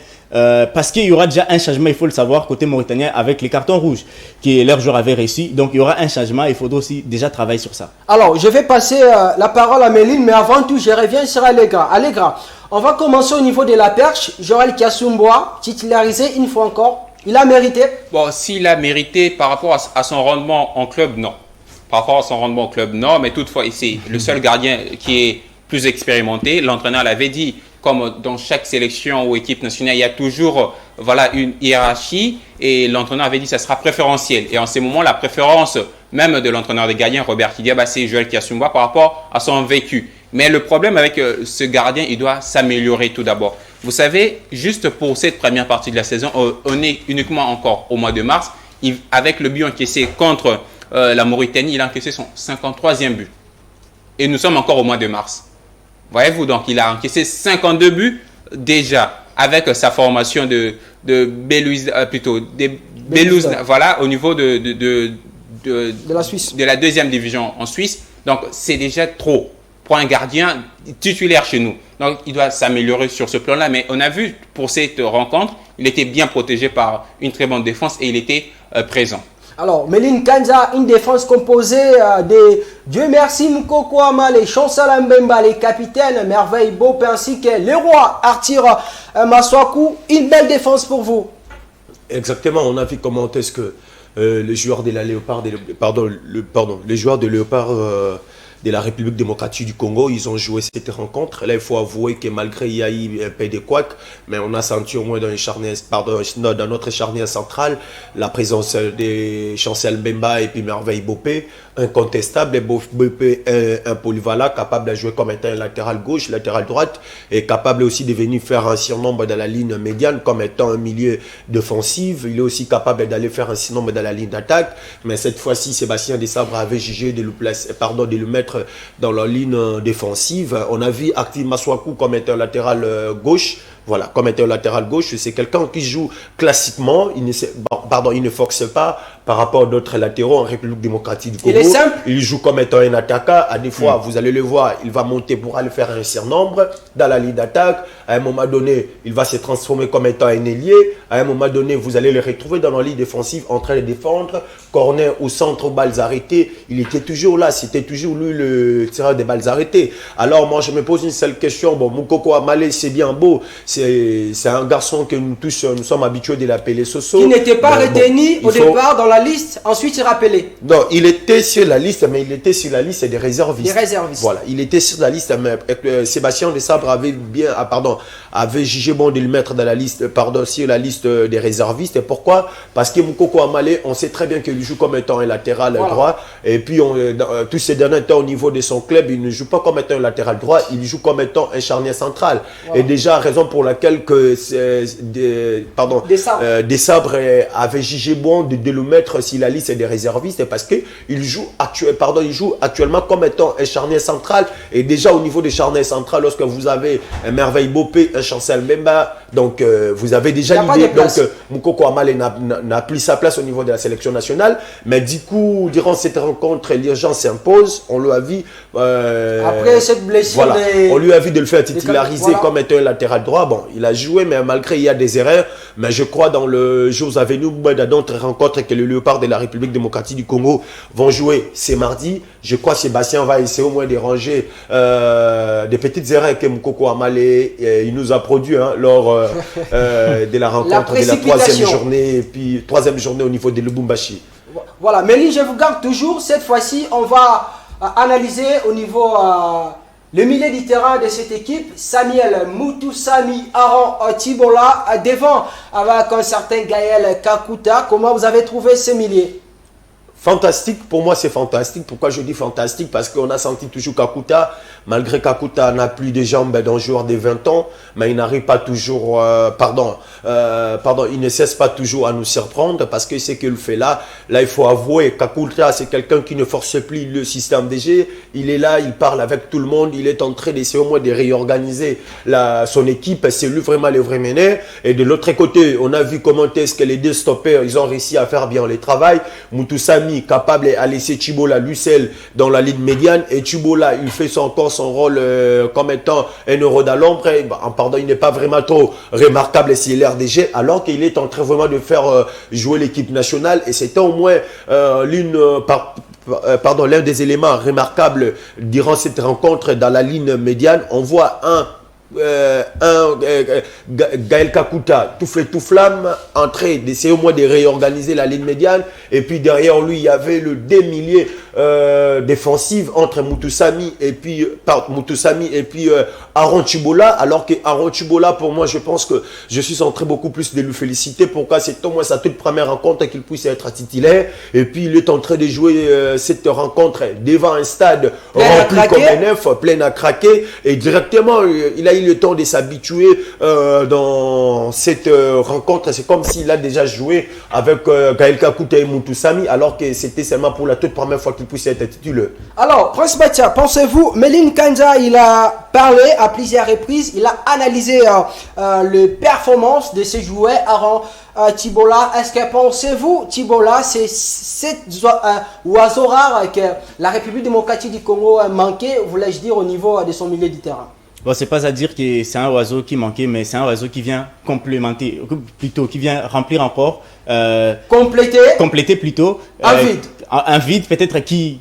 Parce qu'il y aura déjà un changement, il faut le savoir, côté mauritanien, avec les cartons rouges que leurs joueurs avaient reçus. Donc il y aura un changement, il faudra aussi déjà travailler sur ça. Alors, je vais passer la parole à Méline, mais avant tout, je reviens sur Allegra. Allegra, on va commencer au niveau de la perche. Joël Kiassoumboa, titularisé une fois encore, il a mérité? Bon, s'il a mérité par rapport à son rendement en club, non. Par rapport à son rendement en club, non. Mais toutefois, c'est le seul gardien qui est plus expérimenté. L'entraîneur l'avait dit. Comme dans chaque sélection ou équipe nationale, il y a toujours une hiérarchie et l'entraîneur avait dit que ça sera préférentiel. Et en ces moments, la préférence même de l'entraîneur des gardiens, Robert Kidiaba, c'est Joël Kiassoumboa par rapport à son vécu. Mais le problème avec ce gardien, il doit s'améliorer tout d'abord. Vous savez, juste pour cette première partie de la saison, on est uniquement encore au mois de mars. Avec le but encaissé contre la Mauritanie, il a encaissé son 53e but. Et nous sommes encore au mois de mars. Voyez-vous, donc il a encaissé 52 buts déjà avec sa formation de Belouiz, voilà, au niveau de la Suisse, de la 2e division en Suisse. Donc c'est déjà trop pour un gardien titulaire chez nous. Donc il doit s'améliorer sur ce plan-là. Mais on a vu pour cette rencontre, il était bien protégé par une très bonne défense et il était présent. Alors, Méline Kanza, une défense composée de Dieu merci Mukoko Ama, les Chancel Mbemba, les capitaines Merveille Bop ainsi que le roi Arthur Maswaku. Une belle défense pour vous. Exactement, on a vu comment est-ce que les joueurs de la Léopard, les joueurs de Léopard de la République démocratique du Congo, ils ont joué cette rencontre. Là, il faut avouer que malgré il y a eu un peu de couacs, mais on a senti au moins dans notre charnière centrale la présence de Chancel Mbemba et puis Merveille Bopé, incontestable. Et Bopé un polyvalent, capable de jouer comme étant un latéral gauche, latéral droite, et capable aussi de venir faire un surnombre dans la ligne médiane comme étant un milieu défensif. Il est aussi capable d'aller faire un surnombre dans la ligne d'attaque. Mais cette fois-ci, Sébastien Desabre avait jugé de le mettre dans la ligne défensive. On a vu Arthur Maswaku comme étant un latéral gauche. Voilà, comme étant un latéral gauche, c'est quelqu'un qui joue classiquement. Il ne force pas par rapport à d'autres latéraux en République démocratique du Congo. Il est simple. Il joue comme étant un attaquant. À des fois, vous allez le voir, il va monter pour aller faire un surnombre dans la ligne d'attaque. À un moment donné, il va se transformer comme étant un ailier. À un moment donné, vous allez le retrouver dans la ligne défensive en train de défendre. Corner au centre, balles arrêtées. Il était toujours là. C'était toujours lui le tireur des balles arrêtées. Alors, moi, je me pose une seule question. Bon, Mukoko Amale, c'est bien beau. C'est un garçon que nous tous, nous sommes habitués de l'appeler Soso. Qui n'était pas retenu au départ dans la liste, ensuite il rappelé. Non, il était sur la liste, mais il était sur la liste des réservistes. Des réservistes. Voilà, il était sur la liste, mais Sébastien Desabre avait jugé bon de le mettre dans la liste, sur la liste des réservistes. Et pourquoi? Parce que Moukoko Amalé, on sait très bien qu'il joue comme étant un latéral droit. Et puis, tous ces derniers temps, au niveau de son club, il ne joue pas comme étant un latéral droit, il joue comme étant un charnier central. Et déjà, raison pour laquelle Desabre avait jugé bon de le mettre sur la liste des réservistes, parce qu'il joue, actuellement comme étant un charnier central. Et déjà, au niveau des charniers centrales, lorsque vous avez un Merveille Bopé, un Chancel Mbemba, donc vous avez déjà l'idée. Donc, Moukoko Amalé n'a plus sa place au niveau de la sélection nationale. Mais du coup, durant cette rencontre, l'urgence s'impose. On lui a vu. Après cette blessure, on lui a vu de le faire titulariser comme étant un latéral droit. Bon, il a joué, mais malgré il y a des erreurs. Mais je crois dans le jours à venir, dans d'autres rencontres que le Léopard de la République démocratique du Congo vont jouer. C'est mardi. Je crois que Sébastien va essayer au moins de ranger des petites erreurs que Moukoko Amalé il nous a produit lors de la rencontre de la troisième journée, et puis troisième journée au niveau de Lubumbashi. Voilà, Méline, je vous garde toujours. Cette fois-ci, on va analyser au niveau le milieu du terrain de cette équipe. Samuel Mutusami, Aaron Tibola devant avec un certain Gaël Kakuta. Comment vous avez trouvé ce milieu? Fantastique, pour moi c'est fantastique. Pourquoi je dis fantastique? Parce qu'on a senti toujours Kakuta, malgré Kakuta n'a plus de jambes d'un joueur de 20 ans, mais il n'arrive pas toujours, il ne cesse pas toujours à nous surprendre, parce que ce qu'il fait là, il faut avouer, Kakuta c'est quelqu'un qui ne force plus le système de jeu, il est là, il parle avec tout le monde, il est en train d'essayer au moins de réorganiser son équipe, c'est lui vraiment le vrai meneur. Et de l'autre côté, on a vu comment est-ce que les deux stoppers, ils ont réussi à faire bien le travail. Mutusami capable à laisser Chibola lui seul dans la ligne médiane, et Chibola il fait encore son rôle comme étant un euro dans l'ombre. Il n'est pas vraiment trop remarquable s'il est RDG, alors qu'il est en train vraiment de faire jouer l'équipe nationale, et c'était au moins l'un des éléments remarquables durant cette rencontre dans la ligne médiane. On voit Gaël Kakuta tout flamme en train d'essayer au moins de réorganiser la ligne médiane, et puis derrière lui il y avait le démilier défensif entre Mutusami et puis Aaron Chibola, alors que Aaron Chibola, pour moi, je pense que je suis en train beaucoup plus de lui féliciter. Pourquoi? C'est au moins sa toute première rencontre qu'il puisse être titulaire, et puis il est en train de jouer cette rencontre devant un stade rempli comme un œuf, plein à craquer, et directement il a eu le temps de s'habituer dans cette rencontre. C'est comme s'il a déjà joué avec Gaël Kakuta et Mutusami, alors que c'était seulement pour la toute première fois qu'il puisse être titulaire. Alors, Prince Batia, pensez-vous, Méline Kanza, il a parlé à plusieurs reprises, il a analysé les performances de ses joueurs. Aaron Tibola, est-ce que pensez-vous, Tibola, c'est cet oiseau rare que la République démocratique du Congo a manqué, voulais-je dire, au niveau de son milieu du terrain? Bon, c'est pas à dire que c'est un oiseau qui manquait, mais c'est un oiseau qui vient complémenter, plutôt, qui vient remplir encore. Compléter plutôt. Un vide peut-être qui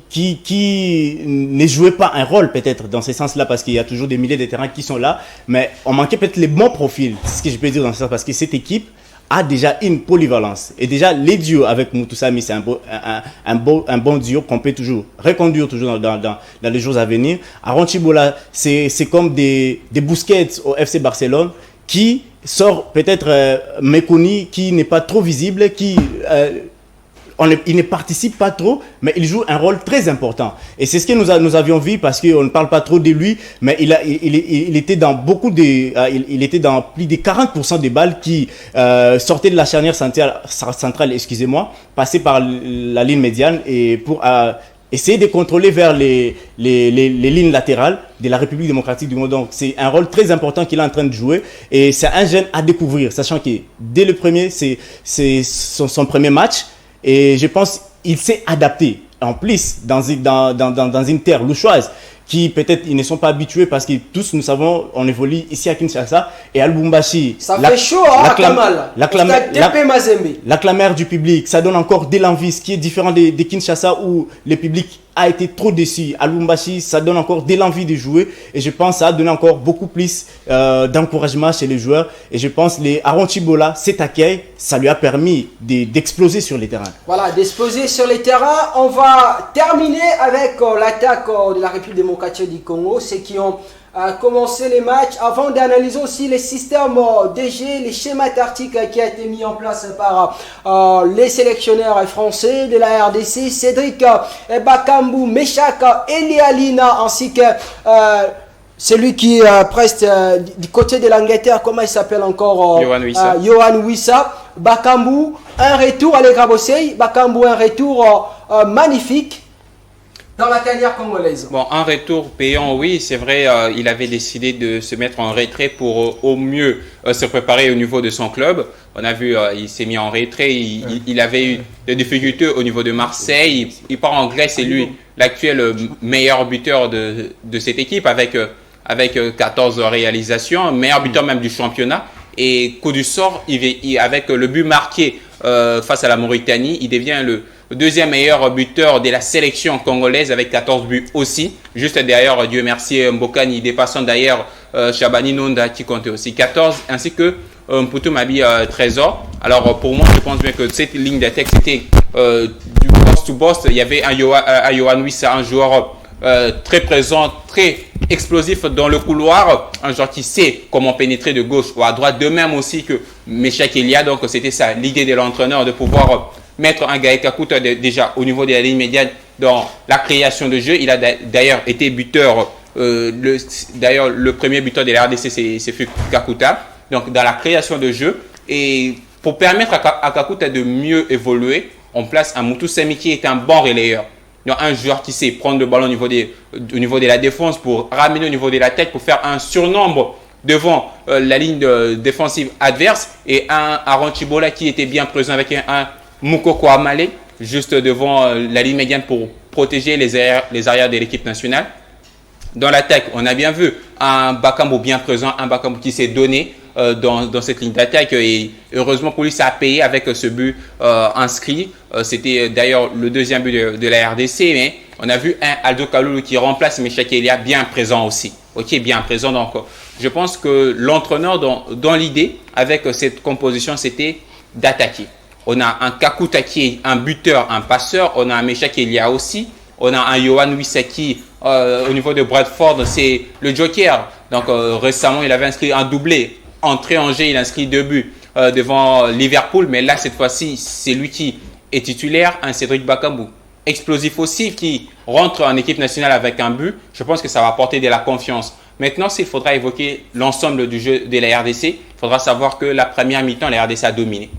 ne jouait pas un rôle peut-être dans ce sens-là, parce qu'il y a toujours des milliers de terrains qui sont là, mais on manquait peut-être les bons profils, c'est ce que je peux dire dans ce sens, parce que cette équipe a déjà une polyvalence. Et déjà, les duos avec Mutusami, c'est un bon duo qu'on peut toujours reconduire toujours dans les jours à venir. Aaron Chibola, c'est comme des Busquets au FC Barcelone, qui sort peut-être méconnu, qui n'est pas trop visible, il ne participe pas trop, mais il joue un rôle très important. Et c'est ce que nous avions vu, parce qu'on ne parle pas trop de lui, mais il était dans il était dans plus de 40% des balles qui sortaient de la charnière centrale, passaient par la ligne médiane, et pour essayer de contrôler vers les lignes latérales de la République démocratique du Congo. Donc c'est un rôle très important qu'il est en train de jouer, et c'est un jeune à découvrir, sachant que dès le premier, c'est son premier match. Et je pense qu'il s'est adapté. En plus, dans une terre louchoise, qui peut-être ils ne sont pas habitués, parce que tous nous savons, on évolue ici à Kinshasa et à Lubumbashi. Ça fait chaud, la clameur du public, ça donne encore de l'envie, ce qui est différent de Kinshasa, où le public a été trop déçu. À Lubumbashi, ça donne encore de l'envie de jouer, et je pense que ça a donné encore beaucoup plus d'encouragement chez les joueurs. Et je pense que Aaron Chibola, cet accueil, ça lui a permis d'exploser sur les terrains. Voilà, d'exploser sur les terrains. On va terminer avec l'attaque de la République démocratique démocratique du Congo, ceux qui ont commencé les matchs, avant d'analyser aussi les systèmes de jeu, les schémas tactiques qui ont été mis en place par les sélectionneurs français de la RDC, Cédric Bakambu, Meshak Elialina, ainsi que celui qui preste du côté de l'Angleterre, comment il s'appelle encore, Yohan Wissa. Bakambu, un retour, allez Grabosei, Bakambu, un retour magnifique dans la carrière congolaise. Bon, un retour payant, oui, c'est vrai, il avait décidé de se mettre en retrait pour au mieux se préparer au niveau de son club. On a vu, il s'est mis en retrait, il avait eu des difficultés au niveau de Marseille. Il part en Grèce, c'est lui l'actuel meilleur buteur de cette équipe avec 14 réalisations, meilleur buteur même du championnat. Et coup du sort, avec le but marqué face à la Mauritanie, il devient le deuxième meilleur buteur de la sélection congolaise avec 14 buts aussi. Juste derrière, Dieu merci, Mbokani, dépassant d'ailleurs Chabani Nonda qui comptait aussi 14, ainsi que Mputu Mabi Trésor. Alors pour moi, je pense bien que cette ligne d'attaque, c'était du poste to poste. Il y avait un Yohan Wissa, un joueur très présent, très explosif dans le couloir, un joueur qui sait comment pénétrer de gauche ou à droite, de même aussi que Meshak Elia. Donc c'était ça l'idée de l'entraîneur, de pouvoir mettre un Gaël Kakuta déjà au niveau de la ligne médiane dans la création de jeu. Il a d'ailleurs été buteur, d'ailleurs le premier buteur de la RDC c'est Kakuta, donc dans la création de jeu. Et pour permettre à Kakuta de mieux évoluer, on place un Moutou Semi qui est un bon relayeur. Donc un joueur qui sait prendre le ballon au niveau de la défense pour ramener au niveau de la tête, pour faire un surnombre devant la ligne défensive adverse, et un Aaron Chibola qui était bien présent avec un Moukoko Amale juste devant la ligne médiane pour protéger les arrières de l'équipe nationale. Dans l'attaque, on a bien vu un Bakambu bien présent, un Bakambu qui s'est donné dans cette ligne d'attaque, et heureusement pour lui ça a payé avec ce but inscrit. C'était d'ailleurs le deuxième but de la RDC, mais on a vu un Aldo Kaloulou qui remplace Meshak Elia bien présent aussi. Ok, bien présent. Donc je pense que l'entraîneur dans l'idée avec cette composition, c'était d'attaquer. On a un Kakuta qui est un buteur, un passeur. On a un Meshak Elia aussi. On a un Yohan Wissa qui, au niveau de Bradford, c'est le joker. Donc récemment, il avait inscrit un doublé. Entrée en jeu, il a inscrit 2 buts devant Liverpool. Mais là, cette fois-ci, c'est lui qui est titulaire. Un Cédric Bakambu, explosif aussi, qui rentre en équipe nationale avec un but. Je pense que ça va apporter de la confiance. Maintenant, s'il faudra évoquer l'ensemble du jeu de la RDC, il faudra savoir que la première mi-temps, la RDC a dominé.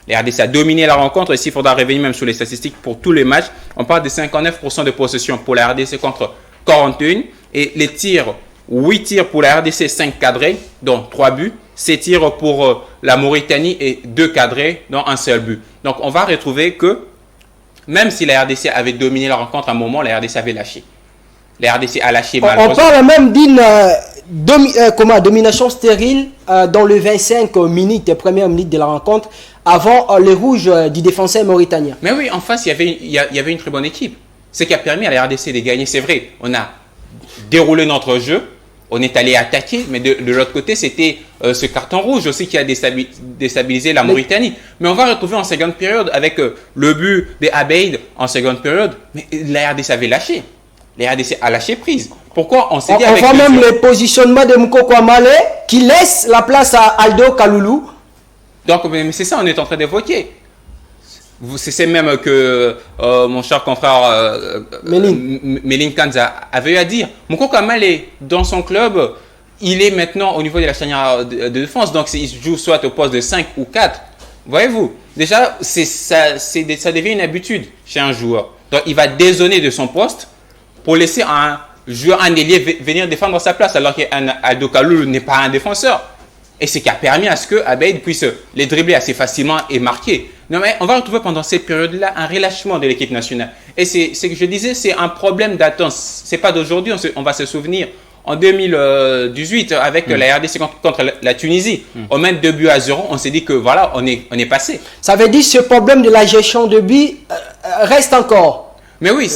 La RDC a dominé la rencontre. Ici, il faudra revenir même sur les statistiques pour tous les matchs. On parle de 59% de possession pour la RDC contre 41. Et les tirs, 8 tirs pour la RDC, 5 cadrés, dont 3 buts. 7 tirs pour la Mauritanie et 2 cadrés, dont un seul but. Donc, on va retrouver que même si la RDC avait dominé la rencontre à un moment, la RDC avait lâché. La RDC a lâché malheureusement. On parle même d'une domination stérile dans les 25 minutes, les premières minutes de la rencontre, avant les rouges du défenseur mauritanien. Mais oui, en face, il y avait une très bonne équipe. Ce qui a permis à la RDC de gagner, c'est vrai. On a déroulé notre jeu, on est allé attaquer, mais de l'autre côté, c'était ce carton rouge aussi qui a déstabilisé la Mauritanie. Mais on va retrouver en seconde période avec le but de Abeid en seconde période. Mais la RDC avait lâché. La RDC a lâché prise. Pourquoi on s'est dit avec... On voit même le positionnement de Moukoko Amale qui laisse la place à Aldo Kaloulou. Donc, mais c'est ça, on est en train d'évoquer. C'est même que mon cher confrère Méline Kanza avait eu à dire. Moukoko Amale, dans son club, il est maintenant au niveau de la charnière de défense. Donc, il joue soit au poste de 5 ou 4. Voyez-vous, déjà, ça devient une habitude chez un joueur. Donc, il va dézoner de son poste pour laisser un joueur, un ailier venir défendre sa place, alors qu'un Aldo Kaloulou n'est pas un défenseur. Et c'est ce qui a permis à ce que Abeid puisse les dribbler assez facilement et marquer. Non, mais on va retrouver pendant cette période-là un relâchement de l'équipe nationale. Et c'est ce que je disais, c'est un problème d'attente. C'est pas d'aujourd'hui, on va se souvenir. En 2018, avec la RDC contre la Tunisie, on mène 2-0, on s'est dit que voilà, on est passé. Ça veut dire que ce problème de la gestion de but reste encore. Mais oui,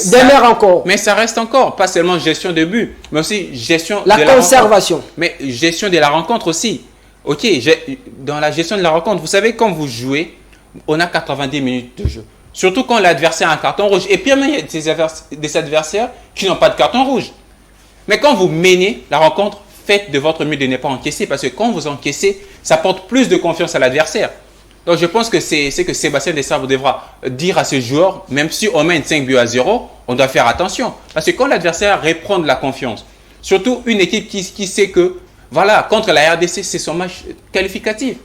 encore. Mais ça reste encore, pas seulement gestion de but, mais aussi gestion de la conservation. Mais gestion de la rencontre aussi. Ok, dans la gestion de la rencontre, vous savez, quand vous jouez, on a 90 minutes de jeu. Surtout quand l'adversaire a un carton rouge. Et puis, il y a des adversaires qui n'ont pas de carton rouge. Mais quand vous menez la rencontre, faites de votre mieux de ne pas encaisser, parce que quand vous encaissez, ça porte plus de confiance à l'adversaire. Donc je pense que c'est ce que Sébastien Desabre devra dire à ce joueur, même si on mène 5-0, on doit faire attention. Parce que quand l'adversaire reprend de la confiance, surtout une équipe qui sait que, voilà, contre la RDC, c'est son match qualificatif.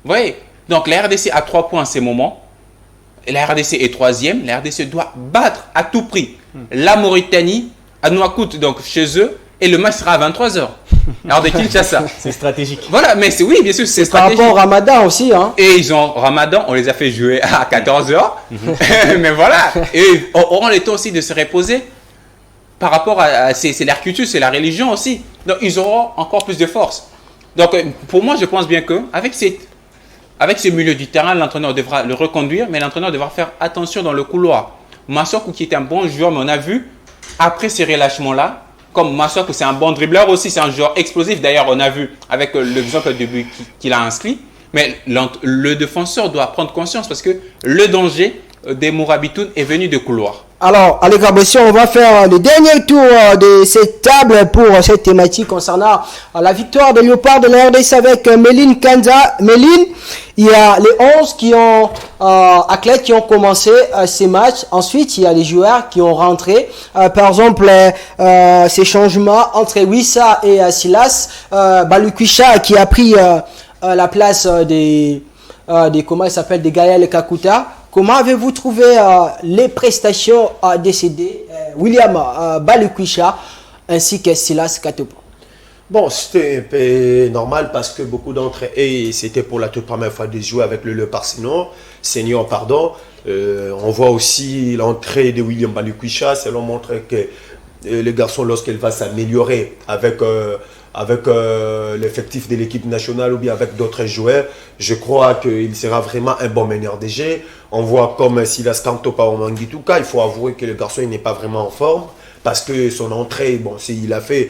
Vous voyez? Donc la RDC a 3 points en ces moments. La RDC est 3e. La RDC doit battre à tout prix la Mauritanie à Nouakchott, donc chez eux, et le match sera à 23h. Alors de Kinshasa. C'est stratégique. Voilà, mais oui, bien sûr, c'est Par stratégique. rapport au Ramadan aussi, hein. Et ils ont Ramadan, on les a fait jouer à 14h. Mais voilà. Et auront le temps aussi de se reposer par rapport à c'est leur culture, c'est la religion aussi. Donc ils auront encore plus de force. Donc pour moi, je pense bien que avec ce milieu du terrain, l'entraîneur devra le reconduire, mais l'entraîneur devra faire attention dans le couloir. Massokou qui est un bon joueur, mais on a vu, après ces relâchements-là, comme Massokou, c'est un bon dribbleur aussi, c'est un joueur explosif. D'ailleurs, on a vu avec l'exemple de but qu'il a inscrit. Mais le défenseur doit prendre conscience parce que le danger des Mourabitoun est venu de couloir. Alors, Allez Gabossion, on va faire le dernier tour de cette table pour cette thématique concernant la victoire des Léopards de la RDC avec Méline Kanza. Méline, il y a les 11 qui ont athlètes qui ont commencé ces matchs. Ensuite, il y a les joueurs qui ont rentré. Par exemple, ces changements entre Wissa et Silas. Balukwisha qui a pris la place des comment il s'appelle, des Gaël Kakuta. Comment avez-vous trouvé les prestations décédées William Balukwisha ainsi que Silas Katopo? Bon, c'était un peu normal parce que beaucoup d'entre eux, et c'était pour la toute première fois de jouer avec le Léopard Senior, pardon. On voit aussi l'entrée de William Balukwisha, c'est l'on montre que le garçon, lorsqu'il va s'améliorer avec l'effectif de l'équipe nationale ou bien avec d'autres joueurs, je crois qu'il sera vraiment un bon meneur de jeu. On voit comme Silas Kantopa au Mangituka, il faut avouer que le garçon n'est pas vraiment en forme parce que son entrée, bon, il a fait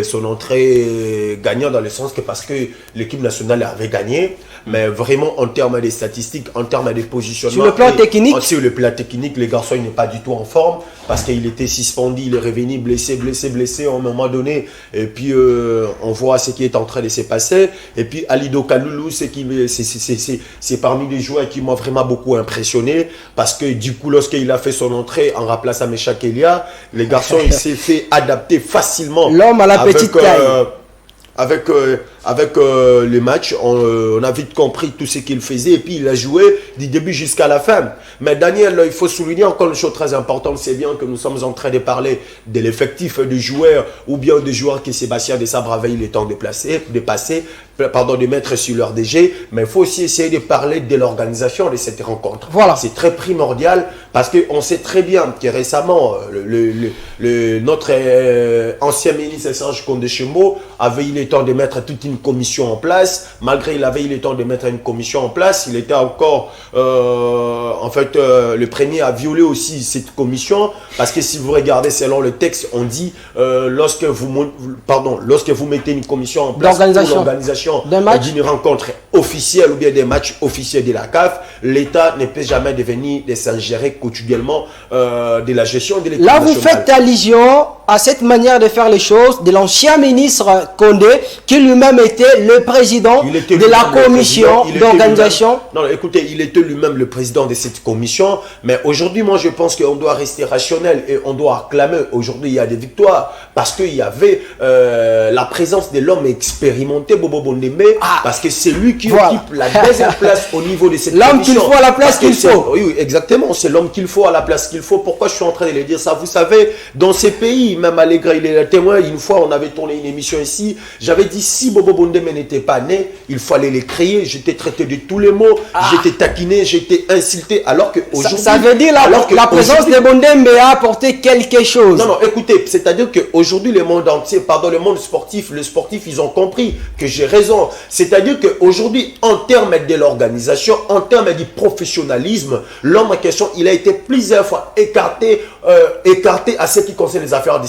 son entrée gagnant dans le sens que parce que l'équipe nationale avait gagné, mais vraiment en termes de statistiques, en termes de positionnement. Sur le plan technique, sur le plan technique, le garçon n'est pas du tout en forme parce qu'il était suspendu, il est revenu blessé à un moment donné. Et puis on voit ce qui est en train de se passer. Et puis Alido Kaloulou, c'est parmi les joueurs qui m'ont vraiment beaucoup impressionné parce que du coup, lorsqu'il a fait son entrée en remplaçant Mecha Kelia, le garçon il s'est fait adapter facilement. L'homme à la petite taille. Avec le match, on a vite compris tout ce qu'il faisait et puis il a joué du début jusqu'à la fin. Mais Daniel, il faut souligner encore une chose très importante, c'est bien que nous sommes en train de parler de l'effectif de joueurs ou bien de joueurs que Sébastien Desabre avait eu le temps de mettre sur leur DG, mais il faut aussi essayer de parler de l'organisation de cette rencontre. Voilà. C'est très primordial parce qu'on sait très bien que récemment, notre ancien ministre Serge Kondechembo avait eu le temps de mettre toute une commission en place. Malgré il avait eu le temps de mettre une commission en place, il était encore le premier à violer aussi cette commission parce que si vous regardez selon le texte, on dit lorsque vous mettez une commission en place pour l'organisation d'une rencontre officielle ou bien des matchs officiels de la CAF, l'État ne peut jamais devenir de s'ingérer quotidiennement de la gestion de l'équipe nationale. Là, vous faites allusion à cette manière de faire les choses de l'ancien ministre Condé, qui lui-même était le président de la commission d'organisation. Non, écoutez, il était lui-même le président de cette commission, mais aujourd'hui, moi, je pense qu'on doit rester rationnel et on doit acclamer. Aujourd'hui, il y a des victoires parce qu'il y avait la présence de l'homme expérimenté, Bobo Bondembe, parce que c'est lui qui occupe la deuxième place au niveau de cette commission. L'homme qu'il faut à la place qu'il faut. Oui, exactement, c'est l'homme qu'il faut à la place qu'il faut. Pourquoi je suis en train de le dire ça? Vous savez, dans ces pays, même Allegra, il est le témoin, une fois, on avait tourné une émission ici, j'avais dit, si Bobo Bondembe n'était pas né, il fallait les créer, j'étais traité de tous les mots, j'étais taquiné, j'étais insulté, alors qu'aujourd'hui... Ça veut dire la présence de Bondembe a apporté quelque chose. Non, écoutez, c'est-à-dire qu'aujourd'hui, le monde entier, le monde sportif, les sportifs, ils ont compris que j'ai raison. C'est-à-dire qu'aujourd'hui, en termes de l'organisation, en termes du professionnalisme, l'homme en question, il a été plusieurs fois écarté à ce qui concerne les affaires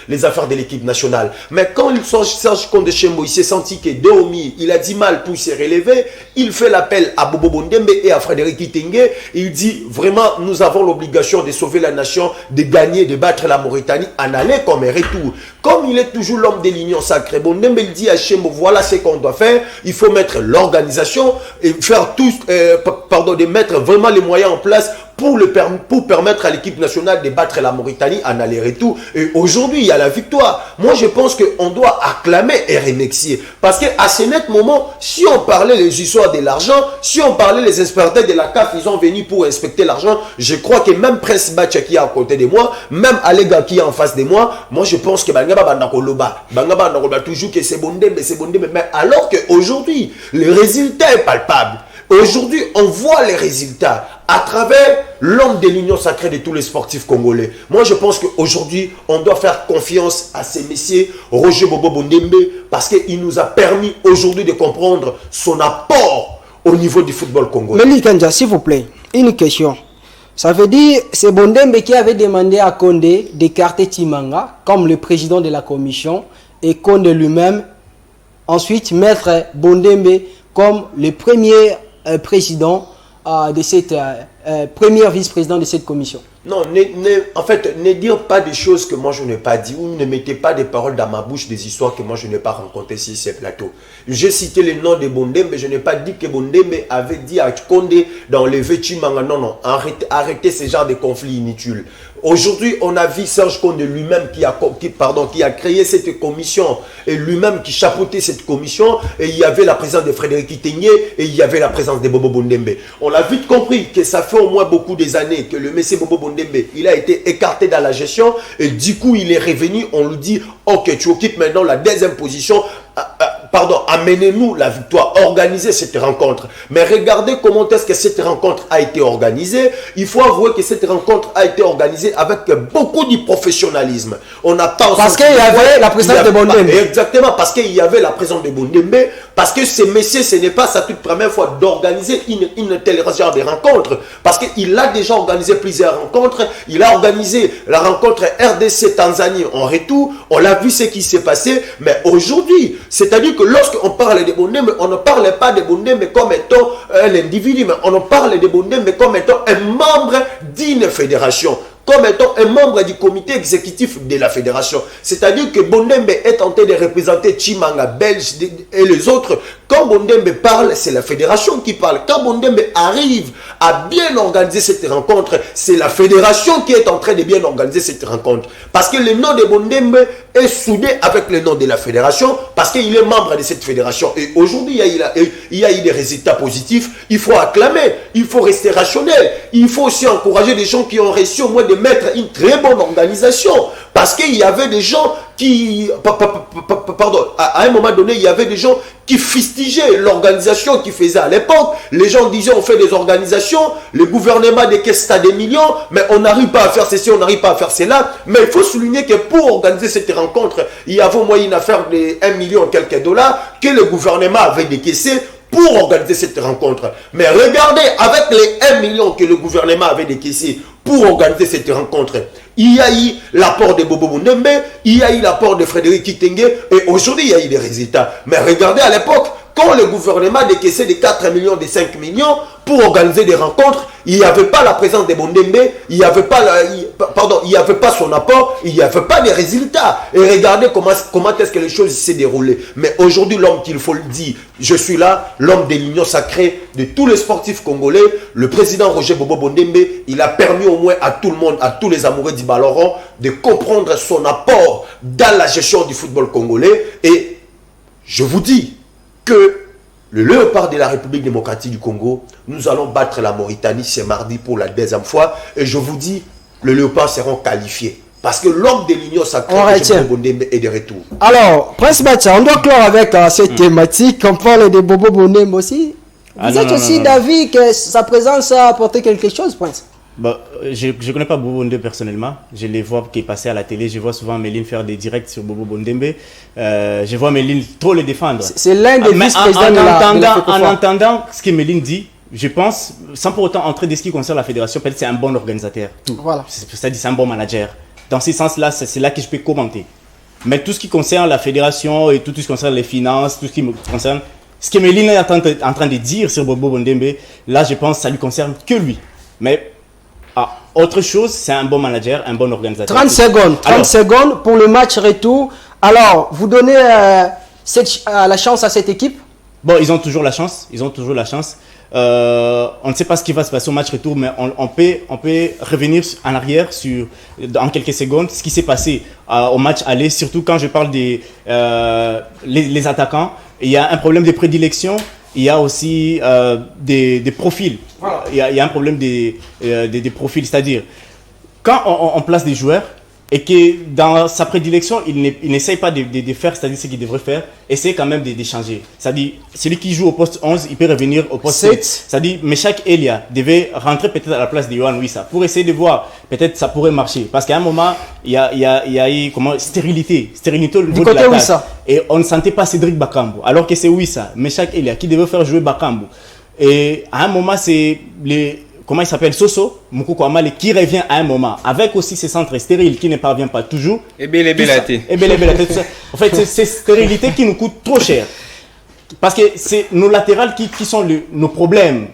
les affaires de l'équipe nationale. Mais quand Serge Kondeshembo, il s'est senti que Dehomey, il a dit mal pour se relever, il fait l'appel à Bobo Bondembe et à Frédéric Kitenge. Il dit vraiment, nous avons l'obligation de sauver la nation, de gagner, de battre la Mauritanie en aller comme un retour. Comme il est toujours l'homme de l'union sacrée, Bondembe il dit à Chembo, voilà ce qu'on doit faire. Il faut mettre l'organisation et faire tout, de mettre vraiment les moyens en place pour permettre à l'équipe nationale de battre la Mauritanie en aller-retour. Et aujourd'hui, il y a la victoire. Moi, je pense qu'on doit acclamer et remercier. Parce qu'à ce net moment, si on parlait les histoires de l'argent, si on parlait les inspecteurs de la CAF, ils ont venu pour inspecter l'argent. Je crois que même Prince Batcha qui est à côté de moi, même Alega qui est en face de moi, moi, je pense que Bangaba Bandakoloba, toujours que c'est Bondembe. Mais alors qu'aujourd'hui, le résultat est palpable. Aujourd'hui, on voit les résultats à travers l'homme de l'union sacrée de tous les sportifs congolais. Moi, je pense qu'aujourd'hui, on doit faire confiance à ces messieurs, Roger Bobo Bondembe, parce qu'il nous a permis aujourd'hui de comprendre son apport au niveau du football congolais. Meli Kanja, s'il vous plaît, une question. Ça veut dire c'est Bondembe qui avait demandé à Condé d'écarter Timanga comme le président de la commission et Condé lui-même ensuite mettre Bondembe comme le premier président de cette premier vice-président de cette commission. Non, en fait, ne dire pas des choses que moi je n'ai pas dit ou ne mettez pas des paroles dans ma bouche, des histoires que moi je n'ai pas rencontrées sur ces plateaux. J'ai cité le nom de Bondembe, je n'ai pas dit que Bondembe avait dit à Condé d'enlever Chimanga. Non, arrêtez ce genre de conflits inutiles. Aujourd'hui, on a vu Serge Condé lui-même qui a créé cette commission et lui-même qui chapeautait cette commission, et il y avait la présence de Frédéric Kitenge et il y avait la présence de Bobo Bondembe. On a vite compris que ça fait au moins beaucoup des années que le monsieur Bobo Bondembe, il a été écarté dans la gestion et du coup il est revenu, on lui dit ok, tu occupes maintenant la deuxième position. Amenez-nous la victoire, organisez cette rencontre. Mais regardez comment est-ce que cette rencontre a été organisée. Il faut avouer que cette rencontre a été organisée avec beaucoup de professionnalisme. On n'a pas... Parce qu'il y avait la présence de Bondembe. Exactement, parce qu'il y avait la présence de Bondembe. Parce que ces messieurs, ce n'est pas sa toute première fois d'organiser une telle genre de rencontre. Parce qu'il a déjà organisé plusieurs rencontres. Il a organisé la rencontre RDC-Tanzanie en retour. On l'a vu ce qui s'est passé. Mais aujourd'hui, c'est-à-dire que lorsqu'on parle de Bondembe, on ne parle pas de Bondembe comme étant un individu, mais on parle de Bondembe comme étant un membre d'une fédération, comme étant un membre du comité exécutif de la fédération. C'est-à-dire que Bondembe est tenté de représenter Chimanga, Belge et les autres. Quand Bondembe parle, c'est la fédération qui parle. Quand Bondembe arrive à bien organiser cette rencontre, c'est la fédération qui est en train de bien organiser cette rencontre. Parce que le nom de Bondembe est soudé avec le nom de la fédération, parce qu'il est membre de cette fédération. Et aujourd'hui, il y a eu des résultats positifs. Il faut acclamer, il faut rester rationnel. Il faut aussi encourager les gens qui ont réussi au moins de mettre une très bonne organisation. Parce qu'il y avait des gens qui... à un moment donné, il y avait des gens qui fustigeaient l'organisation qu'ils faisaient à l'époque. Les gens disaient, on fait des organisations, le gouvernement décaisse des millions, mais on n'arrive pas à faire ceci, on n'arrive pas à faire cela. Mais il faut souligner que pour organiser cette rencontre, il y avait au moins une affaire de 1 million et quelques dollars que le gouvernement avait décaissé pour organiser cette rencontre. Mais regardez, avec les 1 million que le gouvernement avait décaissé pour organiser cette rencontre, il y a eu l'apport de Bobo Bondembe, il y a eu l'apport de Frédéric Kitenge, et aujourd'hui il y a eu des résultats. Mais regardez à l'époque, quand le gouvernement décaissait des 4 millions, des 5 millions pour organiser des rencontres, il n'y avait pas la présence de Bondembe, il n'y avait pas son apport, il n'y avait pas de résultats. Et regardez comment est-ce que les choses s'est déroulées. Mais aujourd'hui, l'homme qu'il faut le dire, je suis là, l'homme de l'union sacrée de tous les sportifs congolais, le président Roger Bobo Bondembe, il a permis au moins à tout le monde, à tous les amoureux du ballon rond, de comprendre son apport dans la gestion du football congolais. Et je vous dis que le léopard de la République démocratique du Congo, nous allons battre la Mauritanie ce mardi pour la deuxième fois. Et je vous dis, le léopard seront qualifiés. Parce que l'homme de l'union sacrée de Bobo Bondembe est de retour. Alors, Prince Batcha, on doit clore avec cette thématique. On parle de Bobo Bondembe aussi. Vous êtes aussi d'avis que sa présence a apporté quelque chose, Prince? Je ne connais pas Bobo Bondembe personnellement. Je les vois qui passent à la télé. Je vois souvent Méline faire des directs sur Bobo Bondembe. Je vois Méline trop le défendre. C'est l'un des vice-présidents de la En entendant ce que Méline dit, je pense, sans pour autant entrer dans ce qui concerne la fédération, peut-être c'est un bon organisateur. Tout. Voilà. C'est-à-dire c'est un bon manager. Dans ce sens-là, c'est là que je peux commenter. Mais tout ce qui concerne la fédération et tout ce qui concerne les finances, tout ce qui me concerne, ce que Méline est en train de dire sur Bobo Bondembe, là, je pense que ça lui concerne que lui. Mais autre chose, c'est un bon manager, un bon organisateur. 30 secondes, 30 secondes pour le match retour. Alors, vous donnez la chance à cette équipe? Bon, ils ont toujours la chance. Ils ont toujours la chance. On ne sait pas ce qui va se passer au match retour, mais on peut revenir en arrière en quelques secondes ce qui s'est passé au match aller, surtout quand je parle des les attaquants. Il y a un problème de prédilection. Il y a aussi des profils. Voilà. Il y a un problème des profils, c'est-à-dire quand on place des joueurs et que dans sa prédilection, il n'essaye pas de faire, c'est-à-dire ce qu'il devrait faire, essaie quand même de changer. C'est-à-dire, celui qui joue au poste 11, il peut revenir au poste 7. C'est-à-dire, Meshak Elia devait rentrer peut-être à la place de Yohan Wissa pour essayer de voir, peut-être ça pourrait marcher. Parce qu'à un moment, il y a eu stérilité au niveau du côté de l'attaque. Wissa. Et on ne sentait pas Cédric Bakambu, alors que c'est Wissa, Meshak Elia, qui devait faire jouer Bakambu. Et à un moment, c'est comment il s'appelle, Soso Moukoko Amale, qui revient à un moment, avec aussi ses centres stériles qui ne parvient pas toujours. Et Belé-Bellaté. Tout ça. En fait, c'est ces stérilités qui nous coûtent trop cher. Parce que c'est nos latérales qui sont nos problèmes.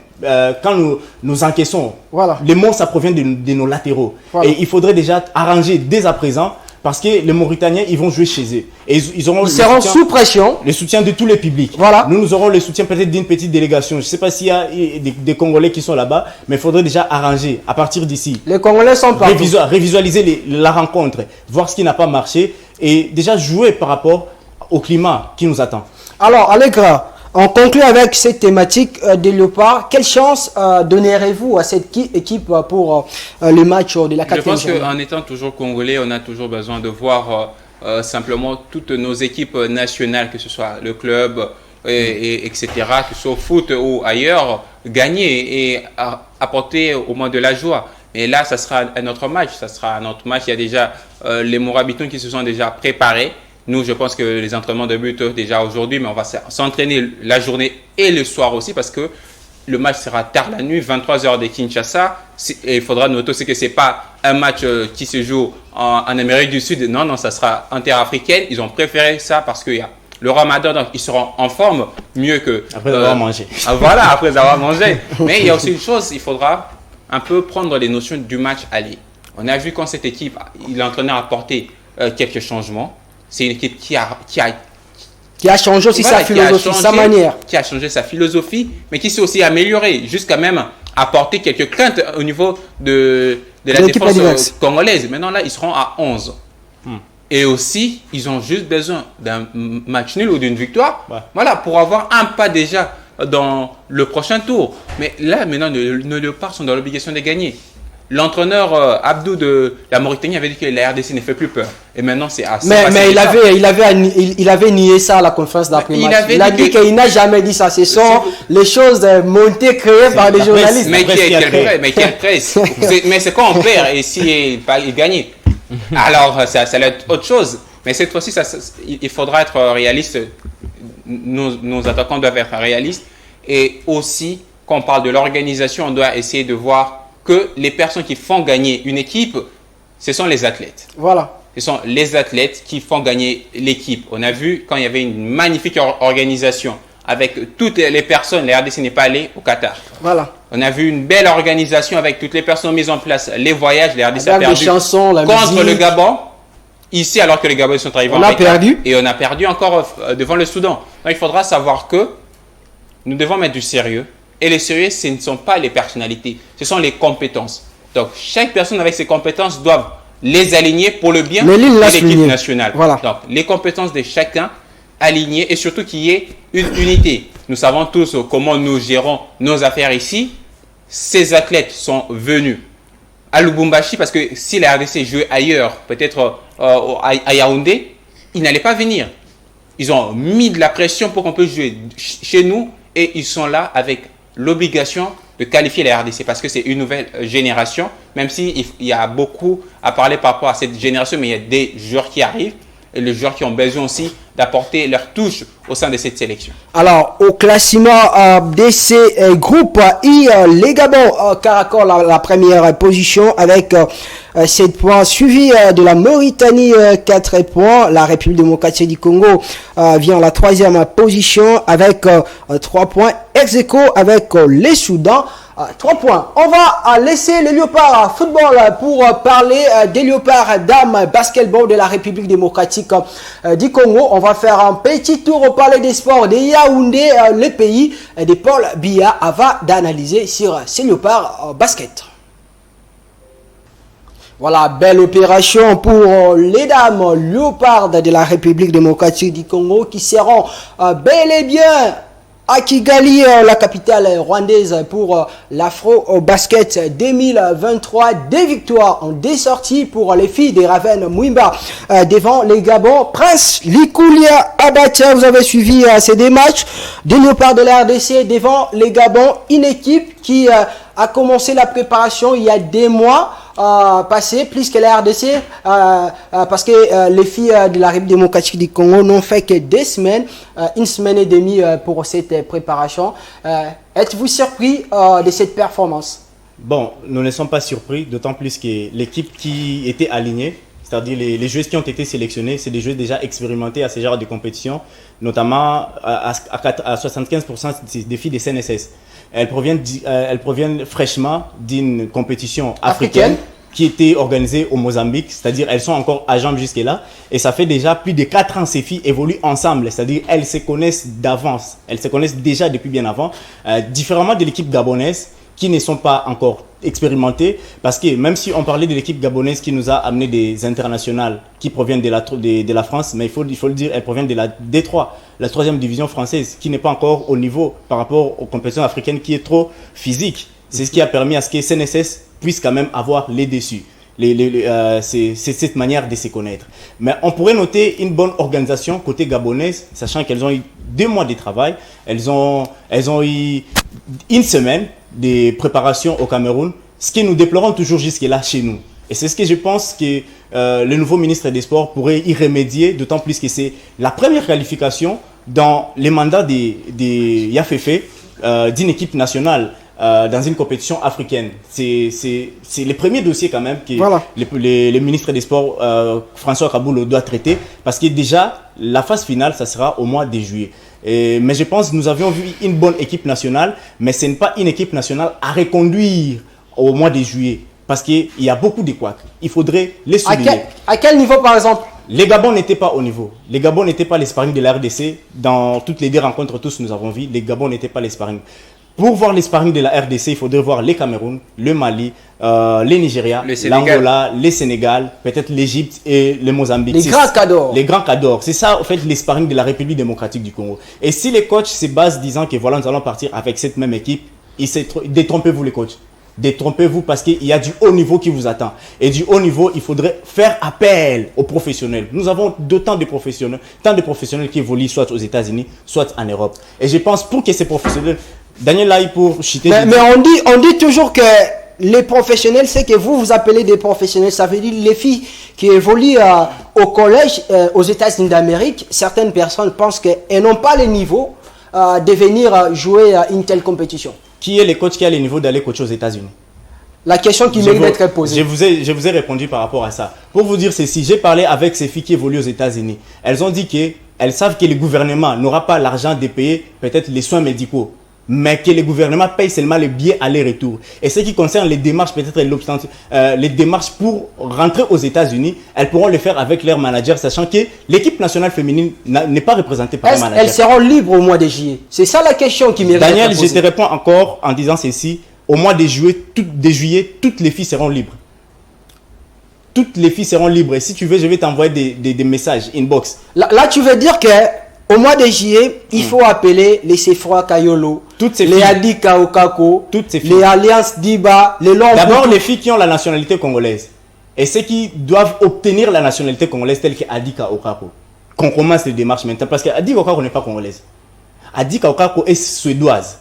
Quand nous encaissons, voilà. Les mots, ça provient de nos latéraux. Voilà. Et il faudrait déjà arranger dès à présent, parce que les Mauritaniens, ils vont jouer chez eux. Et ils seront sous pression. Le soutien de tous les publics. Voilà. Nous aurons le soutien peut-être d'une petite délégation. Je ne sais pas s'il y a des Congolais qui sont là-bas, mais il faudrait déjà arranger à partir d'ici. Les Congolais sont partout. Révisualiser la rencontre, voir ce qui n'a pas marché et déjà jouer par rapport au climat qui nous attend. Alors, Allegra, on conclut avec cette thématique de Léopard. Quelle chance donnerez-vous à cette équipe pour le match de la 4e journée? Je pense qu'en étant toujours congolais, on a toujours besoin de voir simplement toutes nos équipes nationales, que ce soit le club, etc., que ce soit au foot ou ailleurs, gagner et apporter au moins de la joie. Et là, ça sera un autre match. Il y a déjà les Morabitoun qui se sont déjà préparés. Nous, je pense que les entraînements débutent déjà aujourd'hui, mais on va s'entraîner la journée et le soir aussi parce que le match sera tard la nuit, 23h de Kinshasa. Et il faudra noter aussi que ce n'est pas un match qui se joue en Amérique du Sud. Non, ça sera interafricaine. Ils ont préféré ça parce qu'il y a le Ramadan, donc ils seront en forme mieux que... Après avoir mangé. Voilà, après avoir mangé. Mais il y a aussi une chose, il faudra un peu prendre les notions du match aller. On a vu quand cette équipe, l'entraîneur a apporté quelques changements. C'est une équipe qui a changé aussi sa philosophie, sa manière. Qui a changé sa philosophie, mais qui s'est aussi améliorée, jusqu'à même apporter quelques craintes au niveau de la défense congolaise. Maintenant, là, ils seront à 11. Et aussi, ils ont juste besoin d'un match nul ou d'une victoire, voilà, pour avoir un pas déjà dans le prochain tour. Mais là, maintenant, nos Léopards sont dans l'obligation de gagner. L'entraîneur Abdou de la Mauritanie avait dit que la RDC ne fait plus peur. Et maintenant, c'est assez. Mais il avait nié ça à la conférence d'après-match. Il a dit qu'il n'a jamais dit ça. Ce sont les choses montées, créées par les journalistes. Mais quelle presse? Mais c'est quand on perd et si il gagne. Alors, ça va être autre chose. Mais cette fois-ci, il faudra être réaliste. Nos attaquants doivent être réalistes. Et aussi, quand on parle de l'organisation, on doit essayer de voir que les personnes qui font gagner une équipe, ce sont les athlètes. Voilà. Ce sont les athlètes qui font gagner l'équipe. On a vu quand il y avait une magnifique organisation avec toutes les personnes, la RDC n'est pas allée au Qatar. Voilà. On a vu une belle organisation avec toutes les personnes mises en place, les voyages, la RDC a perdu chansons, contre musique. Le Gabon. Ici, alors que les Gabonais sont arrivés on a perdu. Et on a perdu encore devant le Soudan. Donc il faudra savoir que nous devons mettre du sérieux. Et les sérieux, ce ne sont pas les personnalités, ce sont les compétences. Donc, chaque personne avec ses compétences doivent les aligner pour le bien de l'équipe nationale. Voilà. Donc, les compétences de chacun alignées et surtout qu'il y ait une unité. Nous savons tous comment nous gérons nos affaires ici. Ces athlètes sont venus à Lubumbashi parce que si la RDC jouait ailleurs, peut-être à Yaoundé, ils n'allaient pas venir. Ils ont mis de la pression pour qu'on puisse jouer chez nous et ils sont là avec l'obligation de qualifier la RDC parce que c'est une nouvelle génération, même s'il y a beaucoup à parler par rapport à cette génération, mais il y a des joueurs qui arrivent. et les joueurs qui ont besoin aussi d'apporter leur touche au sein de cette sélection. Alors, au classement de ces groupes I, les Gabon caracolent la première position avec 7 points, suivi de la Mauritanie 4 points. La République démocratique du Congo vient en la troisième position avec 3 points, ex aequo avec les Soudans. 3 points. On va laisser les Léopards football pour parler des Léopards dames basketball de la République démocratique du Congo. On va faire un petit tour au palais des sports de Yaoundé, le pays de Paul Biya, avant d'analyser sur ces Léopards basket. Voilà, belle opération pour les dames Léopards de la République démocratique du Congo qui seront bel et bien à Kigali, la capitale rwandaise, pour l'Afro-Basket 2023. Des victoires en des sorties pour les filles des Ravens Mouimba devant les Gabon. Prince Likoulia Abacha, vous avez suivi ces deux matchs des Léopards de la RDC devant les Gabon. Une équipe qui a commencé la préparation il y a des mois passé, plus que la RDC, parce que les filles de la République démocratique du Congo n'ont fait que 2 semaines, 1 semaine et demie pour cette préparation. Êtes-vous surpris de cette performance? Bon, nous ne sommes pas surpris, d'autant plus que l'équipe qui était alignée, c'est-à-dire les joueuses qui ont été sélectionnées, c'est des joueuses déjà expérimentées à ce genre de compétition, notamment à 75% des filles des CNSS. Elles proviennent fraîchement d'une compétition africaine qui était organisée au Mozambique, c'est-à-dire elles sont encore à jambes jusque-là, et ça fait déjà plus de 4 ans ces filles évoluent ensemble, c'est-à-dire elles se connaissent d'avance, elles se connaissent déjà depuis bien avant, différemment de l'équipe gabonaise qui ne sont pas encore expérimentées, parce que même si on parlait de l'équipe gabonaise qui nous a amené des internationales qui proviennent de la France, mais il faut le dire, elles proviennent de la D3, la 3e division française, qui n'est pas encore au niveau par rapport aux compétitions africaines, qui est trop physique. C'est ce qui a permis à ce que CNSS puisse quand même avoir les dessus. C'est cette manière de se connaître. Mais on pourrait noter une bonne organisation côté gabonaise, sachant qu'elles ont eu 2 mois de travail, elles ont eu 1 semaine de préparation au Cameroun, ce que nous déplorons toujours jusque-là chez nous. Et c'est ce que je pense que le nouveau ministre des Sports pourrait y remédier, d'autant plus que c'est la première qualification dans les mandats des Yafefe d'une équipe nationale dans une compétition africaine. C'est le premier dossier quand même que le ministre des Sports, François Kaboul, doit traiter, parce que déjà, la phase finale, ça sera au mois de juillet. Mais je pense que nous avions vu une bonne équipe nationale, mais ce n'est pas une équipe nationale à reconduire au mois de juillet, parce qu'il y a beaucoup de couacs. Il faudrait les souligner. À quel niveau, par exemple? Les Gabon n'étaient pas au niveau. Les Gabon n'étaient pas les sparring de la RDC. Dans toutes les 2 rencontres, tous nous avons vu, les Gabon n'étaient pas les sparring. Pour voir les sparring de la RDC, il faudrait voir les Cameroun, le Mali, les Nigeria, l'Angola, le Sénégal, peut-être l'Égypte et le Mozambique. Les grands cadors. Les grands cadors. C'est ça, en fait, les sparring de la République démocratique du Congo. Et si les coachs se basent disant que voilà, nous allons partir avec cette même équipe, détrompez-vous les coachs. Détrompez-vous, parce qu'il y a du haut niveau qui vous attend. Et du haut niveau, il faudrait faire appel aux professionnels. Nous avons tant de professionnels qui évoluent soit aux États-Unis, soit en Europe. Et je pense pour que ces professionnels... Daniel Lai pour chiter... Mais on dit toujours que les professionnels, c'est que vous appelez des professionnels. Ça veut dire les filles qui évoluent au collège aux États-Unis d'Amérique. Certaines personnes pensent qu'elles n'ont pas le niveau de venir jouer à une telle compétition. Qui est le coach qui a le niveau d'aller coacher aux États-Unis? La question qui mérite d'être posée. Je vous ai répondu par rapport à ça. Pour vous dire ceci, j'ai parlé avec ces filles qui évoluent aux États-Unis. Elles ont dit qu'elles savent que le gouvernement n'aura pas l'argent de payer peut-être les soins médicaux, mais que le gouvernement paye seulement les billets aller-retour. Et ce qui concerne les démarches, peut-être les démarches pour rentrer aux États-Unis, elles pourront le faire avec leur manager, sachant que l'équipe nationale féminine n'est pas représentée par un manager. Elles seront libres au mois de juillet. C'est ça la question qui mérite. Daniel, je te réponds encore en disant ceci. Au mois de juillet, toutes les filles seront libres. Toutes les filles seront libres. Et si tu veux, je vais t'envoyer des messages inbox. Là, tu veux dire que au mois de juillet, il faut appeler les Sephora Kayolo, les Adi Kaokako, les Alliances Diba, les Longs. D'abord, les filles qui ont la nationalité congolaise. Et ceux qui doivent obtenir la nationalité congolaise, telle que Adi Kaokako. Qu'on commence les démarches maintenant. Parce que Adi Kaokako n'est pas congolaise. Adi Kaokako est suédoise.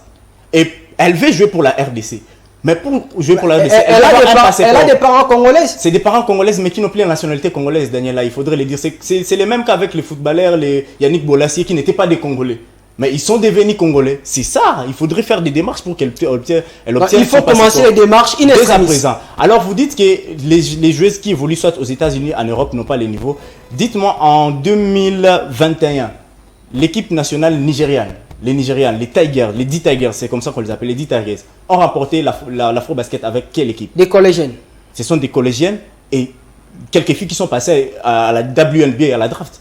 Et elle veut jouer pour la RDC. Mais pour jouer pour la RDC, elle a des parents congolais. C'est des parents congolaises, mais qui n'ont plus la nationalité congolaise, Daniela. Il faudrait le dire. C'est les mêmes qu'avec les footballeurs, les Yannick Bolasie, qui n'étaient pas des Congolais. Mais ils sont devenus Congolais. C'est ça. Il faudrait faire des démarches pour qu'elle obtienne. Il faut commencer les démarches dès à présent. Alors, vous dites que les joueuses qui évoluent soit aux États-Unis, en Europe, n'ont pas les niveaux. Dites-moi, en 2021, l'équipe nationale nigériane, les Nigérians, les Tigers, les 10 Tigers, c'est comme ça qu'on les appelle, les 10 Tigers, ont remporté l'Afro-Basket avec quelle équipe? Des collégiennes. Ce sont des collégiennes et quelques filles qui sont passées à la WNBA, à la draft.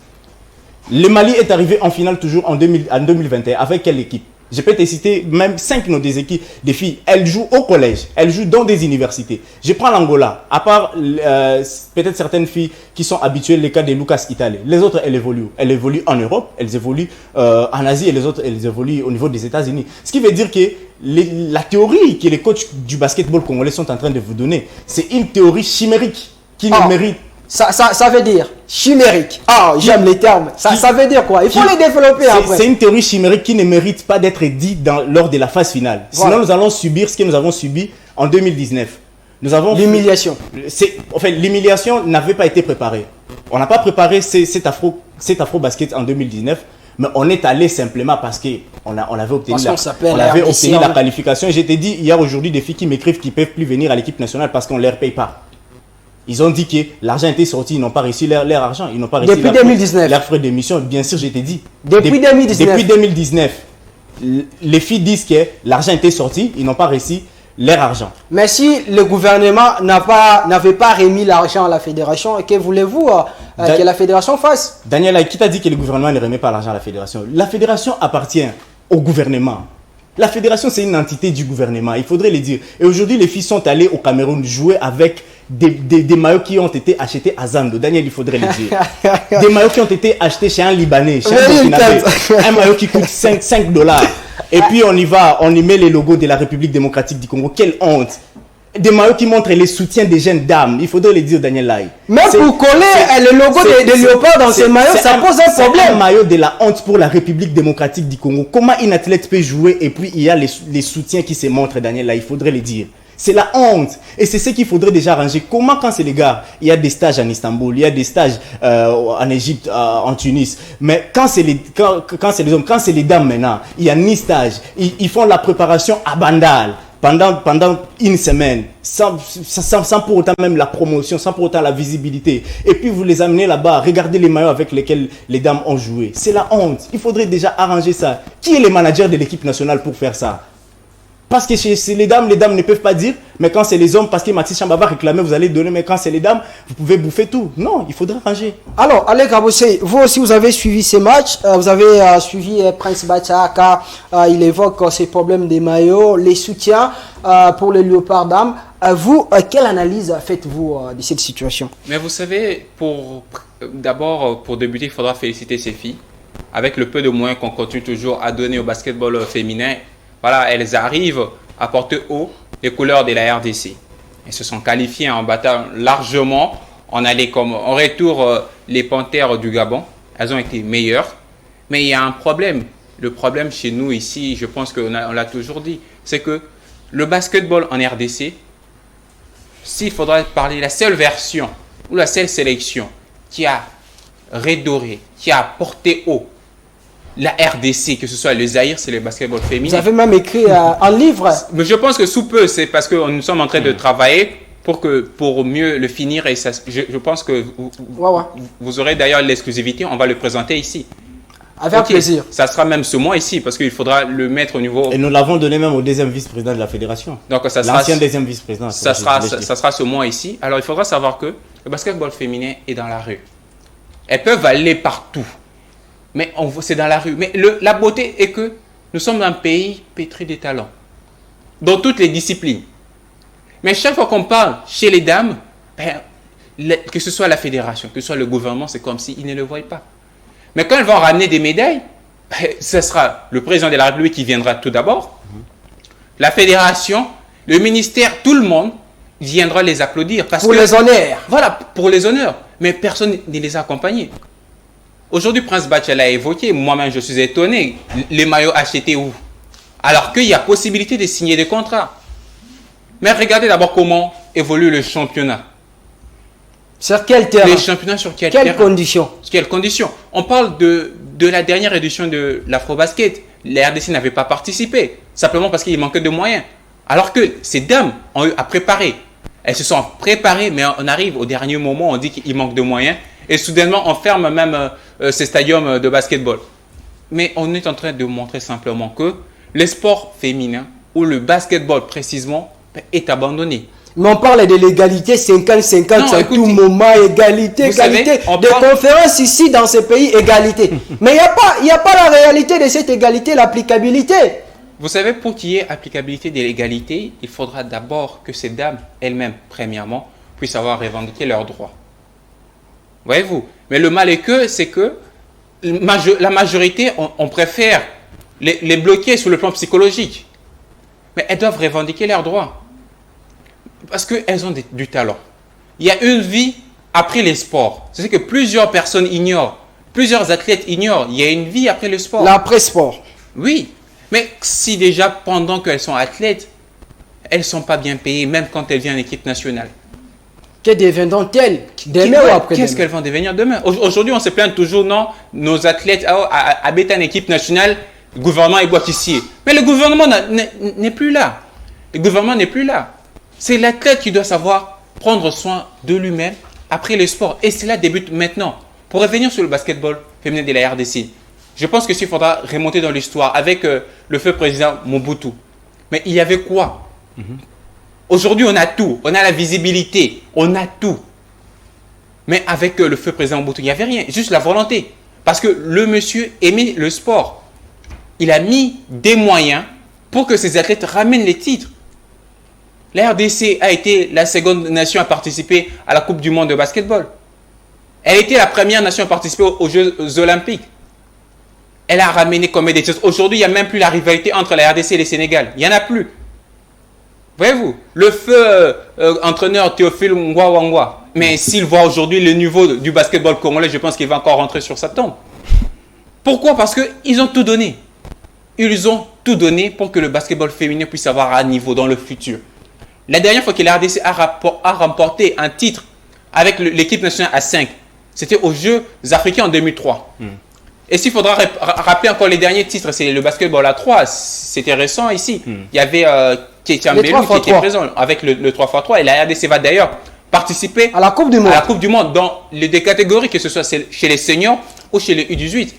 Le Mali est arrivé en finale toujours en 2021. Avec quelle équipe? Je peux te citer même 5 noms des équipes, des filles. Elles jouent au collège, elles jouent dans des universités. Je prends l'Angola, à part peut-être certaines filles qui sont habituées, les cas de Lucas Italie. Les autres, elles évoluent. Elles évoluent en Europe, elles évoluent en Asie et les autres, elles évoluent au niveau des États-Unis. Ce qui veut dire que la théorie que les coachs du basketball congolais sont en train de vous donner, c'est une théorie chimérique qui ne mérite. Ça veut dire chimérique. Ah, j'aime les termes. Ça veut dire quoi? Il faut les développer après. C'est une théorie chimérique qui ne mérite pas d'être dite lors de la phase finale. Voilà. Sinon, nous allons subir ce que nous avons subi en 2019. Nous avons l'humiliation. Enfin, l'humiliation n'avait pas été préparée. On n'a pas préparé cet afro-basket en 2019. Mais on est allé simplement parce qu'on avait obtenu, la qualification. Et je t'ai dit, il y a aujourd'hui des filles qui m'écrivent qui ne peuvent plus venir à l'équipe nationale parce qu'on ne leur paye pas. Ils ont dit que l'argent était sorti, ils n'ont pas réussi leur argent. Ils n'ont pas réussi depuis 2019. Leurs frais d'émission, bien sûr, je t'ai dit. Depuis 2019. Les filles disent que l'argent était sorti, ils n'ont pas réussi leur argent. Mais si le gouvernement n'avait pas remis l'argent à la fédération, que voulez-vous que la fédération fasse? Daniela, qui t'a dit que le gouvernement ne remet pas l'argent à la fédération? La fédération appartient au gouvernement. La fédération, c'est une entité du gouvernement, il faudrait le dire. Et aujourd'hui, les filles sont allées au Cameroun jouer avec des maillots qui ont été achetés à Zando. Daniel, il faudrait le dire. Des maillots qui ont été achetés chez un Libanais, chez un Burkinabé. Un maillot qui coûte 5 $. Et puis on y met les logos de la République démocratique du Congo. Quelle honte! Des maillots qui montrent les soutiens des jeunes dames. Il faudrait le dire, Daniel Lai. Même pour coller le logo de Léopard dans ces maillots, ça pose un problème. C'est un maillot de la honte pour la République démocratique du Congo. Comment une athlète peut jouer et puis il y a les soutiens qui se montrent, Daniel Lai? Il faudrait le dire. C'est la honte. Et c'est ce qu'il faudrait déjà arranger. Comment, quand c'est les gars, il y a des stages en Istanbul, il y a des stages en Égypte, en Tunis. Mais quand c'est les hommes, quand c'est les dames maintenant, il n'y a ni stage. Ils font la préparation à Bandal. Pendant une semaine, sans pour autant même la promotion, sans pour autant la visibilité. Et puis vous les amenez là-bas, regardez les maillots avec lesquels les dames ont joué. C'est la honte. Il faudrait déjà arranger ça. Qui est le manager de l'équipe nationale pour faire ça? Parce que chez les dames ne peuvent pas dire, mais quand c'est les hommes, parce que Mathis Chamba va réclamer, vous allez donner, mais quand c'est les dames, vous pouvez bouffer tout. Non, il faudrait arranger. Alors, Alec Abossé, vous aussi, vous avez suivi ces matchs, vous avez suivi Prince Bacha, car il évoque ces problèmes des maillots, les soutiens pour les léopards dames. Vous, quelle analyse faites-vous de cette situation? Mais vous savez, d'abord, pour débuter, il faudra féliciter ces filles. Avec le peu de moyens qu'on continue toujours à donner au basketball féminin, voilà, elles arrivent à porter haut les couleurs de la RDC. Elles se sont qualifiées en battant largement. On allait comme en retour les Panthères du Gabon. Elles ont été meilleures. Mais il y a un problème. Le problème chez nous ici, je pense qu'on l'a toujours dit, c'est que le basketball en RDC, s'il faudrait parler de la seule version ou la seule sélection qui a redoré, qui a porté haut la RDC, que ce soit le Zaïre, c'est le basketball féminin. Vous avez même écrit un livre. Mais je pense que sous peu, c'est parce que nous sommes en train de travailler pour mieux le finir. Et ça, je pense que vous aurez d'ailleurs l'exclusivité. On va le présenter ici. Avec plaisir. Ça sera même ce mois ici, parce qu'il faudra le mettre au niveau... Et nous l'avons donné même au deuxième vice-président de la fédération. Donc ça sera... L'ancien deuxième vice-président. Ça sera ce mois ici. Alors il faudra savoir que le basketball féminin est dans la rue. Elles peuvent aller partout. Mais c'est dans la rue. Mais la beauté est que nous sommes un pays pétri de talents. Dans toutes les disciplines. Mais chaque fois qu'on parle chez les dames, que ce soit la fédération, que ce soit le gouvernement, c'est comme s'ils ne le voient pas. Mais quand elles vont ramener des médailles, ce sera le président de la République qui viendra tout d'abord. La fédération, le ministère, tout le monde viendra les applaudir. Pour les honneurs. Voilà, pour les honneurs. Mais personne ne les a accompagnés. Aujourd'hui, Prince Bacha l'a évoqué. Moi-même, je suis étonné. Les maillots achetés où? Alors qu'il y a possibilité de signer des contrats. Mais regardez d'abord comment évolue le championnat. Sur quel terrain? Les championnats sur quel Quelles terrain? conditions? Sur quelles conditions? On parle de la dernière édition de l'Afrobasket. La RDC n'avait pas participé, simplement parce qu'il manquait de moyens. Alors que ces dames ont eu à préparer. Elles se sont préparées, mais on arrive au dernier moment, on dit qu'il manque de moyens. Et soudainement, on ferme même ces stadiums de basketball. Mais on est en train de montrer simplement que les sports féminins, ou le basketball précisément, est abandonné. Mais on parle de l'égalité 50-50, Non, à écoutez, tout moment, égalité, vous savez, égalité. on Des parle- conférences ici dans ces pays, égalité. Mais il n'y a pas la réalité de cette égalité, l'applicabilité. Vous savez, pour qu'il y ait applicabilité de l'égalité, il faudra d'abord que ces dames elles-mêmes, premièrement, puissent avoir revendiqué leurs droits. Voyez-vous? Mais le mal est que, c'est que la majorité, on préfère les bloquer sur le plan psychologique. Mais elles doivent revendiquer leurs droits. Parce qu'elles ont du talent. Il y a une vie après les sports. C'est ce que plusieurs personnes ignorent. Plusieurs athlètes ignorent. Il y a une vie après le sport. L'après-sport. Oui. Mais si déjà, pendant qu'elles sont athlètes, elles ne sont pas bien payées, même quand elles viennent en équipe nationale. Que deviendront-elles demain ou après-demain? Qu'est-ce qu'elles vont devenir demain? Aujourd'hui, on se plaint toujours, non, nos athlètes habitent en équipe nationale, le gouvernement est boîtissier. Mais le gouvernement n'est plus là. Le gouvernement n'est plus là. C'est l'athlète qui doit savoir prendre soin de lui-même après le sport. Et cela débute maintenant. Pour revenir sur le basketball féminin de la RDC, je pense que s'il faudra remonter dans l'histoire avec le feu président Mobutu. Mais il y avait quoi? Aujourd'hui, on a tout. On a la visibilité. On a tout. Mais avec le feu président Mobutu, il n'y avait rien. Juste la volonté. Parce que le monsieur aimait le sport. Il a mis des moyens pour que ces athlètes ramènent les titres. La RDC a été la seconde nation à participer à la Coupe du monde de basketball. Elle a été la première nation à participer aux Jeux olympiques. Elle a ramené combien de titres? Aujourd'hui, il n'y a même plus la rivalité entre la RDC et le Sénégal. Il n'y en a plus. Voyez-vous, le feu entraîneur Théophile Ngwa. Mais s'il voit aujourd'hui le niveau du basketball congolais, je pense qu'il va encore rentrer sur sa tombe. Pourquoi? Parce qu'ils ont tout donné. Ils ont tout donné pour que le basketball féminin puisse avoir un niveau dans le futur. La dernière fois que la RDC a remporté un titre avec l'équipe nationale à 5, c'était aux Jeux africains en 2003. Et s'il faudra rappeler encore les derniers titres, c'est le basketball à 3. C'était récent ici. Il y avait Kétian Belou qui était présent avec le 3x3. Et la RDC va d'ailleurs participer à la Coupe du Monde. À la Coupe du Monde dans les deux catégories, que ce soit chez les seniors ou chez le U18.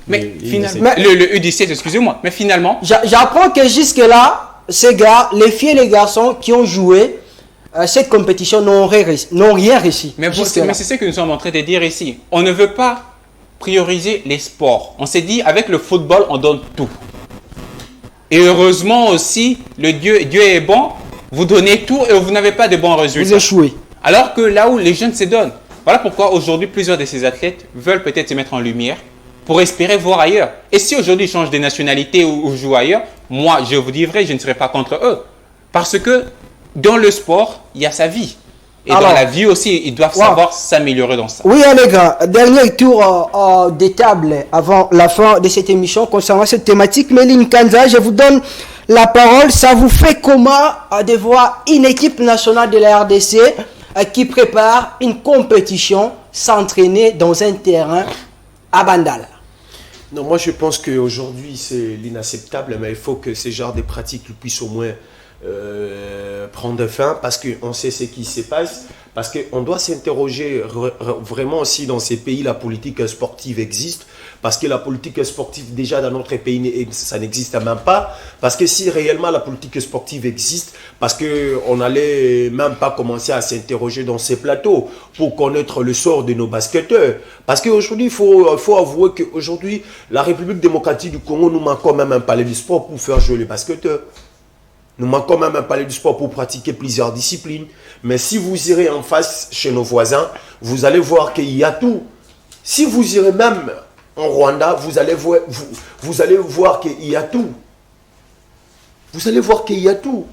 Mais finalement, le U17, excusez-moi. Mais finalement, j'apprends que jusque-là, ces gars, les filles et les garçons qui ont joué cette compétition n'ont rien réussi. Mais c'est ce que nous sommes en train de dire ici. On ne veut pas prioriser les sports. On s'est dit, avec le football, on donne tout. Et heureusement aussi, Dieu est bon, vous donnez tout et vous n'avez pas de bons résultats. Vous échouez. Alors que là où les jeunes se donnent. Voilà pourquoi aujourd'hui, plusieurs de ces athlètes veulent peut-être se mettre en lumière pour espérer voir ailleurs. Et si aujourd'hui ils changent de nationalité ou jouent ailleurs, moi, je vous dis vrai, je ne serai pas contre eux. Parce que dans le sport, il y a sa vie. Et dans la vie aussi, ils doivent savoir s'améliorer dans ça. Oui, les gars, dernier tour des tables avant la fin de cette émission concernant cette thématique. Méline Kanza, je vous donne la parole. Ça vous fait comment de voir une équipe nationale de la RDC qui prépare une compétition s'entraîner dans un terrain à Bandal? Non, moi je pense qu'aujourd'hui c'est l'inacceptable, mais il faut que ces genres de pratiques puissent au moins prendre fin, parce qu'on sait ce qui se passe, parce qu'on doit s'interroger vraiment aussi dans ces pays, la politique sportive existe, parce que la politique sportive déjà dans notre pays, ça n'existe même pas, parce que si réellement la politique sportive existe, parce qu'on n'allait même pas commencer à s'interroger dans ces plateaux pour connaître le sort de nos basketteurs, parce qu'aujourd'hui il faut avouer qu'aujourd'hui la République démocratique du Congo nous manque quand même un palais du sport pour faire jouer les basketteurs. Nous manquons même un palais du sport pour pratiquer plusieurs disciplines. Mais si vous irez en face chez nos voisins, vous allez voir qu'il y a tout. Si vous irez même en Rwanda, vous allez voir qu'il y a tout. Vous allez voir qu'il y a tout.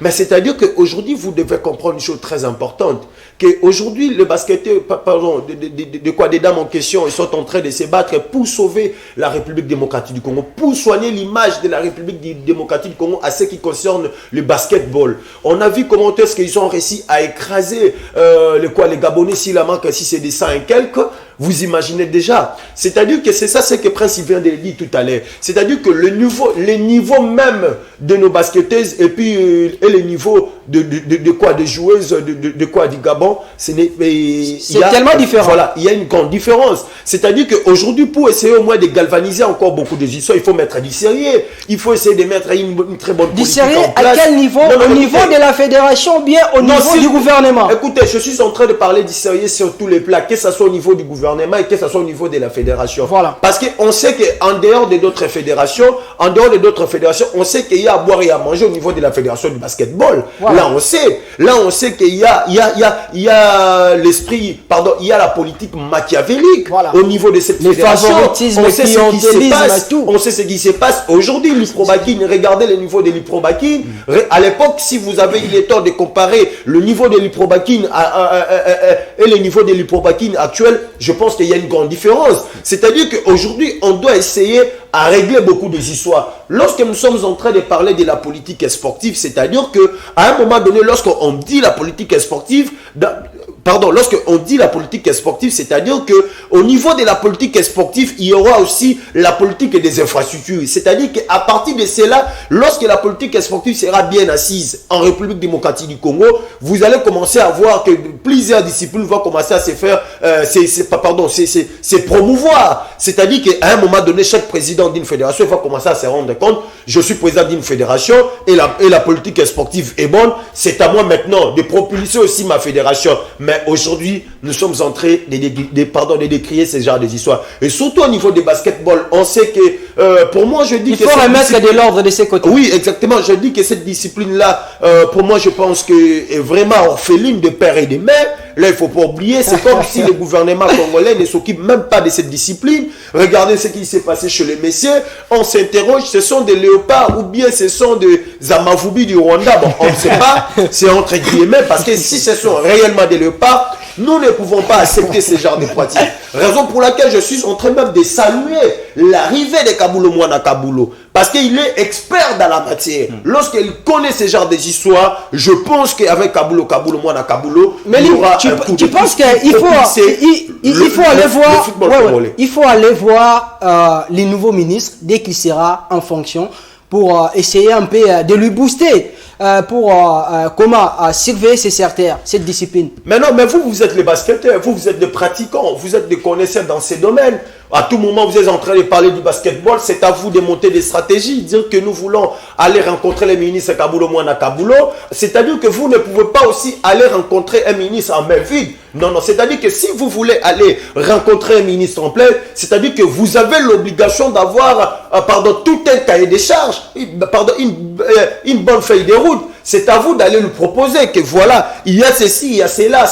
Mais c'est-à-dire qu'aujourd'hui, vous devez comprendre une chose très importante, qu'aujourd'hui, les basketteurs, pardon, des dames en question, ils sont en train de se battre pour sauver la République démocratique du Congo, pour soigner l'image de la République démocratique du Congo à ce qui concerne le basketball. On a vu comment est-ce qu'ils ont réussi à écraser les Gabonais, si la marque, si c'est des 100 et quelques. Vous imaginez déjà. C'est-à-dire que c'est ça ce que Prince vient de dire tout à l'heure. C'est-à-dire que les niveaux même de nos basketteuses et puis les niveaux de quoi des joueuses de quoi du Gabon, c'est tellement différent. Voilà, il y a une grande différence. C'est-à-dire qu'aujourd'hui, pour essayer au moins de galvaniser encore beaucoup de histoires, il faut mettre du sérieux. Il faut essayer de mettre une très bonne politique en place. Du sérieux à quel niveau? Au niveau de la fédération ou bien au niveau du gouvernement? Écoutez, je suis en train de parler du sérieux sur tous les plans, que ce soit au niveau du gouvernement et que ce soit au niveau de la fédération. Voilà. Parce qu'on sait qu'en dehors de d'autres fédérations, on sait qu'il y a à boire et à manger au niveau de la fédération du basketball. Voilà. Là, on sait qu'il y a l'esprit, pardon, il y a la politique machiavélique au niveau de cette fédération. On sait ce qui se passe. On sait ce qui se passe aujourd'hui. L'Iprobakine, regardez le niveau de l'Iprobakine. À l'époque, si vous avez eu le temps de comparer le niveau de l'Iprobakine et le niveau de l'Iprobakine actuel, je pense qu'il y a une grande différence. C'est-à-dire qu'aujourd'hui, on doit essayer à régler beaucoup des histoires. Lorsque nous sommes en train de parler de la politique sportive, c'est-à-dire qu'à un moment donné, lorsqu'on dit la politique sportive, lorsqu'on dit la politique sportive, c'est-à-dire qu'au niveau de la politique sportive, il y aura aussi la politique des infrastructures. C'est-à-dire qu'à partir de cela, lorsque la politique sportive sera bien assise en République démocratique du Congo, vous allez commencer à voir que plusieurs disciplines vont commencer à se faire, se promouvoir. C'est-à-dire qu'à un moment donné, chaque président d'une fédération va commencer à se rendre compte, je suis président d'une fédération et la politique sportive est bonne, c'est à moi maintenant de propulser aussi ma fédération. Mais aujourd'hui, nous sommes en train de décrier ce genre d'histoires. Et surtout au niveau des basketball, on sait que, pour moi, je dis il faut remettre de l'ordre de ses côtés. Oui, exactement. Je dis que cette discipline-là, pour moi, je pense que est vraiment orpheline de père et de mère. Là, il ne faut pas oublier, c'est comme si le gouvernement congolais ne s'occupe même pas de cette discipline. Regardez ce qui s'est passé chez les messieurs. On s'interroge, ce sont des léopards ou bien ce sont des Amavubi du Rwanda. Bon, on ne sait pas, c'est entre guillemets, parce que si ce sont réellement des léopards, nous ne pouvons pas accepter ce genre de pratiques. Raison pour laquelle je suis en train même de saluer l'arrivée de Kabulo Mwana Kabulo. Parce qu'il est expert dans la matière. Lorsqu'il connaît ce genre d'histoires, je pense qu'avec Kabulo Mwana Kabulo, il y aura tu penses qu'il faut aller voir, il faut aller voir les nouveaux ministres dès qu'il sera en fonction pour essayer un peu de lui booster pour surveiller cette discipline. Mais non, mais vous êtes les basketteurs, vous êtes des pratiquants, vous êtes des connaisseurs dans ces domaines. À tout moment, vous êtes en train de parler du basketball, c'est à vous de monter des stratégies, dire que nous voulons aller rencontrer les ministres Kabulo Mwana Kabulo. C'est-à-dire que vous ne pouvez pas aussi aller rencontrer un ministre en main vide. Non, c'est-à-dire que si vous voulez aller rencontrer un ministre en plein, c'est-à-dire que vous avez l'obligation d'avoir, tout un cahier des charges, une bonne feuille de route. C'est à vous d'aller lui proposer que voilà, il y a ceci, il y a cela,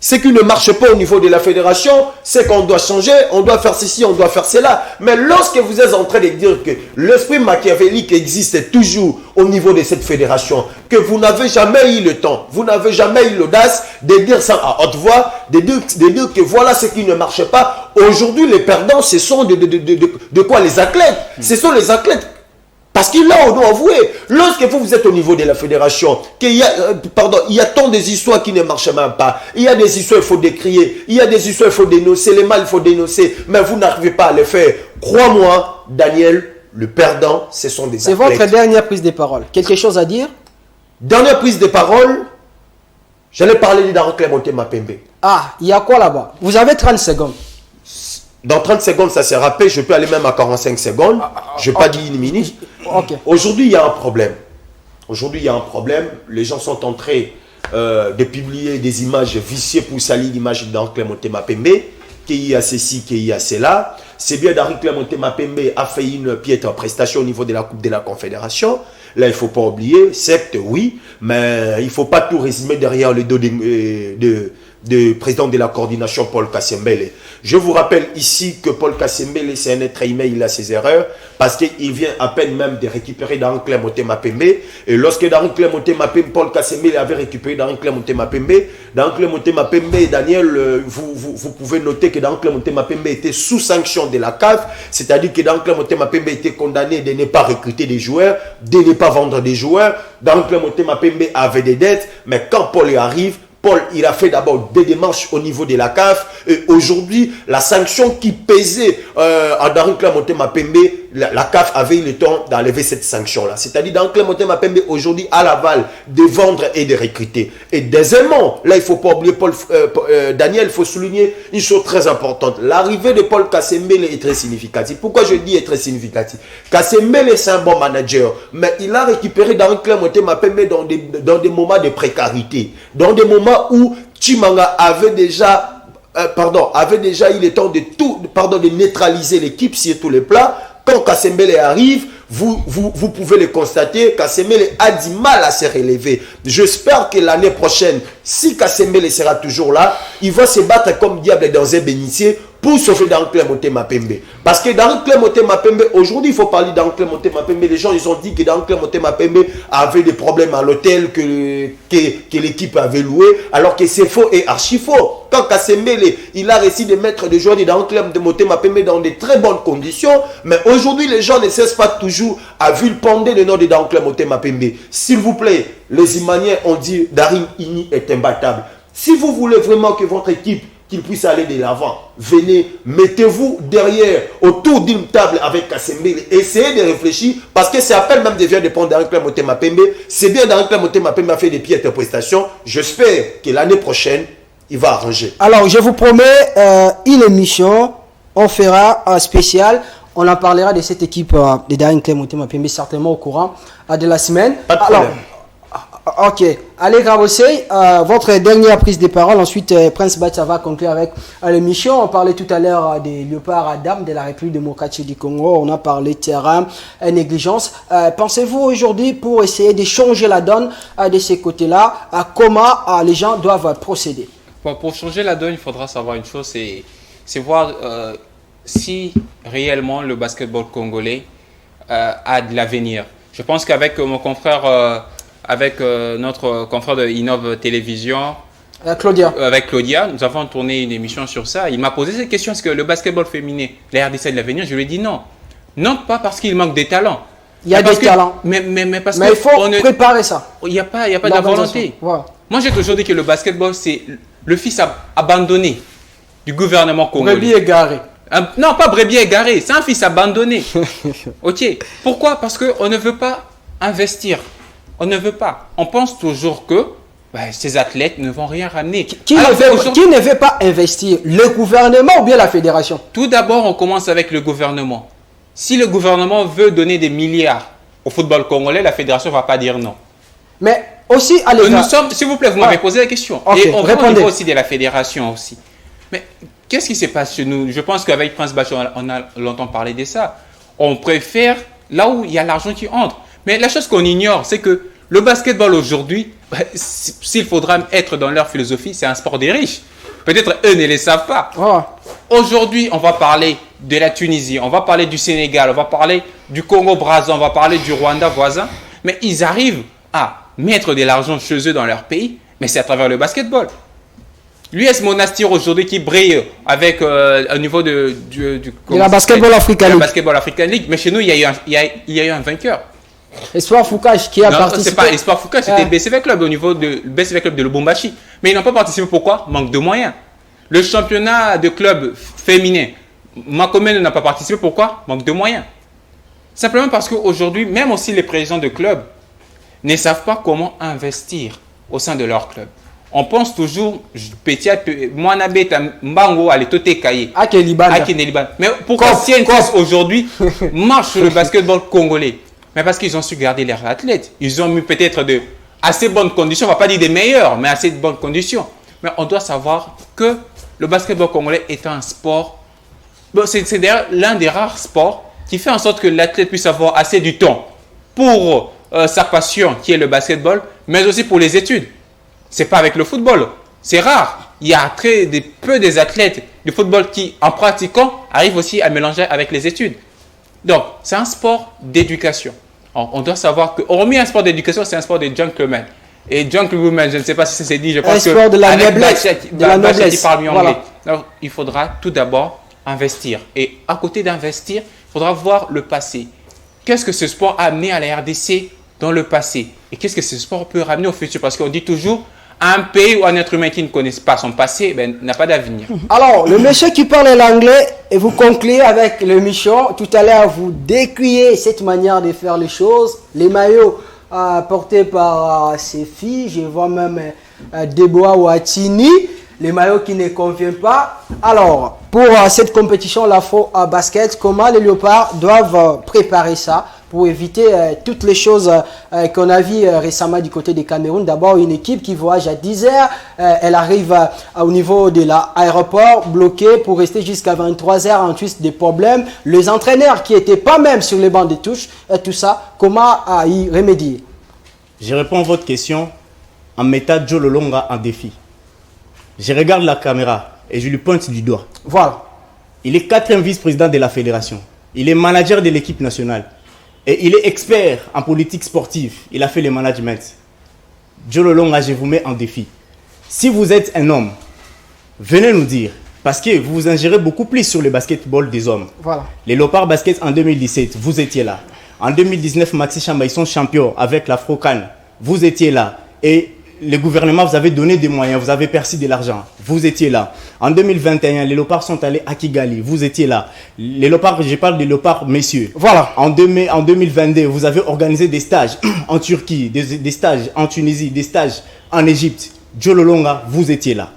ce qui ne marche pas au niveau de la fédération, c'est qu'on doit changer, on doit faire ceci, on doit faire cela. Mais lorsque vous êtes en train de dire que l'esprit machiavélique existe toujours au niveau de cette fédération, que vous n'avez jamais eu le temps, vous n'avez jamais eu l'audace de dire ça à haute voix, de dire que voilà ce qui ne marche pas. Aujourd'hui, les perdants, ce sont de quoi les athlètes. Ce sont les athlètes. Parce qu'il là, on doit avouer, lorsque vous êtes au niveau de la fédération, qu'il y a tant des histoires qui ne marchent même pas. Il y a des histoires, il faut décrier. Il y a des histoires, il faut dénoncer. Les mal, il faut dénoncer. Mais vous n'arrivez pas à le faire. Crois-moi, Daniel, le perdant, ce sont des athlètes. C'est votre dernière prise de parole. Quelque chose à dire? Dernière prise de parole, j'allais parler d'Aro Clémenté Mapembe. Ah, il y a quoi là-bas? Vous avez 30 secondes. Dans 30 secondes, ça s'est rappelé. Je peux aller même à 45 secondes. Je n'ai pas dit une minute. Okay. Aujourd'hui, il y a un problème. Les gens sont en train de publier des images vicieuses pour salir l'image d'Henri Clémenté Mapembe. Qu'il y a ceci, qu'il y a cela. C'est bien d'Henri Clémenté Mapembe a fait une piètre prestation au niveau de la Coupe de la Confédération. Là, il ne faut pas oublier, certes, oui, mais il ne faut pas tout résumer derrière le dos du président de la coordination, Paul Kassembele. Je vous rappelle ici que Paul Kassembele, c'est un être humain, il a ses erreurs, parce qu'il vient à peine même de récupérer Darin Motema Pembe. Et lorsque Darin Motema Pembe, Paul Kassembele avait récupéré Darin Motema Pembe, Darin Motema Pembe, Daniel, vous pouvez noter que Darin Motema Pembe était sous sanction de la CAF, c'est-à-dire que Darin Motema Pembe était condamné de ne pas recruter des joueurs, de ne pas vendre des joueurs. Darin Motema Pembe avait des dettes, mais quand Paul arrive, Paul, il a fait d'abord des démarches au niveau de la CAF et aujourd'hui, la sanction qui pesait à Darin Motema Pembe, la CAF avait eu le temps d'enlever cette sanction-là. C'est-à-dire Darin Motema Pembe aujourd'hui a l'aval de vendre et de recruter. Et deuxièmement, là il ne faut pas oublier Daniel, il faut souligner une chose très importante. L'arrivée de Paul Kassembele est très significative. Pourquoi je dis est très significative? Kassembele c'est un bon manager, mais il a récupéré Darin Motema Pembe dans des moments de précarité, dans des moments où Chimanga avait déjà eu le temps de neutraliser l'équipe sur tous les plans. Quand Kassembele arrive, vous pouvez le constater, Kassembele a du mal à se relever. J'espère que l'année prochaine, si Kassembele sera toujours là, il va se battre comme diable dans un bénitier pour sauver Darin Motema Pembe. Parce que Darin Motema Pembe, aujourd'hui, il faut parler Darin Motema Pembe. Les gens, ils ont dit que Darin Motema Pembe avait des problèmes à l'hôtel que l'équipe avait loué, alors que c'est faux et archi faux. Quand Kassembele, il a réussi de mettre des joueurs de Darin Motema Pembe dans de très bonnes conditions, mais aujourd'hui, les gens ne cessent pas toujours à vilipender le nom de Darin Motema Pembe. S'il vous plaît, les Imaniens ont dit Darin Ini est imbattable. Si vous voulez vraiment que votre équipe qu'il puisse aller de l'avant, venez, mettez-vous derrière, autour d'une table avec Kassembele, essayez de réfléchir, parce que c'est à peine même devient dépendre Darin Motema Pembe. C'est bien Darin Motema Pembe a fait des piètres prestations. J'espère que l'année prochaine, il va arranger. Alors, je vous promets une émission, on fera un spécial, on en parlera de cette équipe de Darin Motema Pembe certainement au courant de la semaine. Pas de problème. Ok, allez Gravossé, votre dernière prise de parole, ensuite Prince Bacha va conclure avec l'émission. On parlait tout à l'heure des léopards à dames de la République démocratique du Congo, on a parlé terrain, négligence. Pensez-vous aujourd'hui, pour essayer de changer la donne de ces côtés-là, comment les gens doivent procéder? Bon, pour changer la donne, il faudra savoir une chose, c'est voir si réellement le basketball congolais a de l'avenir. Je pense qu'avec mon confrère... avec notre confrère de Innov Télévision, avec Claudia, nous avons tourné une émission sur ça. Il m'a posé cette question, est-ce que le basketball féminin, la RDC a de l'avenir? Je lui ai dit non. Non, pas parce qu'il manque des talents. Il y a des talents. Mais parce il faut préparer ça. Il n'y a pas de la volonté. Voilà. Moi, j'ai toujours dit que le basketball, c'est le fils abandonné du gouvernement congolais. Brebis égaré. Non, pas brebis égaré, c'est un fils abandonné. Ok. Pourquoi? Parce qu'on ne veut pas investir. On ne veut pas. On pense toujours que ces athlètes ne vont rien ramener. Qui ne veut pas investir? Le gouvernement ou bien la fédération? Tout d'abord, on commence avec le gouvernement. Si le gouvernement veut donner des milliards au football congolais, la fédération ne va pas dire non. Mais aussi, allez, s'il vous plaît, vous m'avez posé la question. Okay, et on répond aussi de la fédération aussi. Mais qu'est-ce qui se passe chez nous? Je pense qu'avec Prince Bacho, on a longtemps parlé de ça. On préfère là où il y a l'argent qui entre. Mais la chose qu'on ignore, c'est que le basketball aujourd'hui, s'il faudra être dans leur philosophie, c'est un sport des riches. Peut-être eux ne le savent pas. Oh. Aujourd'hui, on va parler de la Tunisie, on va parler du Sénégal, on va parler du Congo-Brazza, on va parler du Rwanda voisin. Mais ils arrivent à mettre de l'argent chez eux dans leur pays, mais c'est à travers le basketball. L'US Monastir aujourd'hui qui brille avec au niveau de la Basketball African League. Basketball African League, mais chez nous, il y a eu un vainqueur. Espoir Foucache qui a participé. C'est pas Espoir Foucache, c'était BCV Club au niveau de BCV Club de Lubumbashi. Mais ils n'ont pas participé. Pourquoi? Manque de moyens. Le championnat de club féminin, Makomene n'a pas participé. Pourquoi? Manque de moyens. Simplement parce qu'aujourd'hui, même aussi les présidents de clubs ne savent pas comment investir au sein de leur club. On pense toujours, petit, moi, Mbango, allez, tout est caillé. Mais pourquoi CNTS aujourd'hui marche sur le basketball congolais? Mais parce qu'ils ont su garder leurs athlètes. Ils ont mis peut-être de assez bonnes conditions, on ne va pas dire des meilleures, mais assez de bonnes conditions. Mais on doit savoir que le basketball congolais est un sport, c'est d'ailleurs l'un des rares sports qui fait en sorte que l'athlète puisse avoir assez du temps pour sa passion qui est le basketball, mais aussi pour les études. Ce n'est pas avec le football, c'est rare. il y a peu des athlètes du football qui, en pratiquant, arrivent aussi à mélanger avec les études. Donc, c'est un sport d'éducation. On doit savoir que, hormis un sport d'éducation, c'est un sport de gentleman. Et gentlewoman, je ne sais pas si c'est dit, je pense que... Un sport de la noblesse. De la noblesse. Voilà. Donc, il faudra tout d'abord investir. Et à côté d'investir, il faudra voir le passé. Qu'est-ce que ce sport a amené à la RDC dans le passé? Et qu'est-ce que ce sport peut ramener au futur? Parce qu'on dit toujours, un pays ou un être humain qui ne connaît pas son passé n'a pas d'avenir. Alors, le monsieur qui parle l'anglais, et vous concluez avec le Michon. Tout à l'heure, vous décriez cette manière de faire les choses. Les maillots portés par ces filles, je vois même Deboa ou Atini, les maillots qui ne conviennent pas. Alors, pour cette compétition, l'Afro-Basket, comment les Léopards doivent préparer ça pour éviter toutes les choses qu'on a vues récemment du côté du Cameroun? D'abord, une équipe qui voyage à 10 heures, elle arrive au niveau de l'aéroport bloqué pour rester jusqu'à 23 heures, ensuite des problèmes. Les entraîneurs qui n'étaient pas même sur les bancs de touche, tout ça, comment y remédier? Je réponds à votre question en mettant Joe Lolonga en défi. Je regarde la caméra et je lui pointe du doigt. Voilà. Il est 4e vice-président de la fédération. Il est manager de l'équipe nationale. Et il est expert en politique sportive. Il a fait le management. Joe Lolonga, je vous mets en défi. Si vous êtes un homme, venez nous dire. Parce que vous vous ingérez beaucoup plus sur le basketball des hommes. Voilà. Les Léopards Basket en 2017, vous étiez là. En 2019, Maxi Chamba, ils sont champions avec l'Afro-Can. Vous étiez là. Et le gouvernement vous avez donné des moyens, vous avez perçu de l'argent. Vous étiez là. En 2021, les Léopards sont allés à Kigali. Vous étiez là. Les Léopards, je parle des Léopards messieurs. Voilà. En 2022, vous avez organisé des stages en Turquie, des stages en Tunisie, des stages en Égypte. Joe Lolonga, vous étiez là.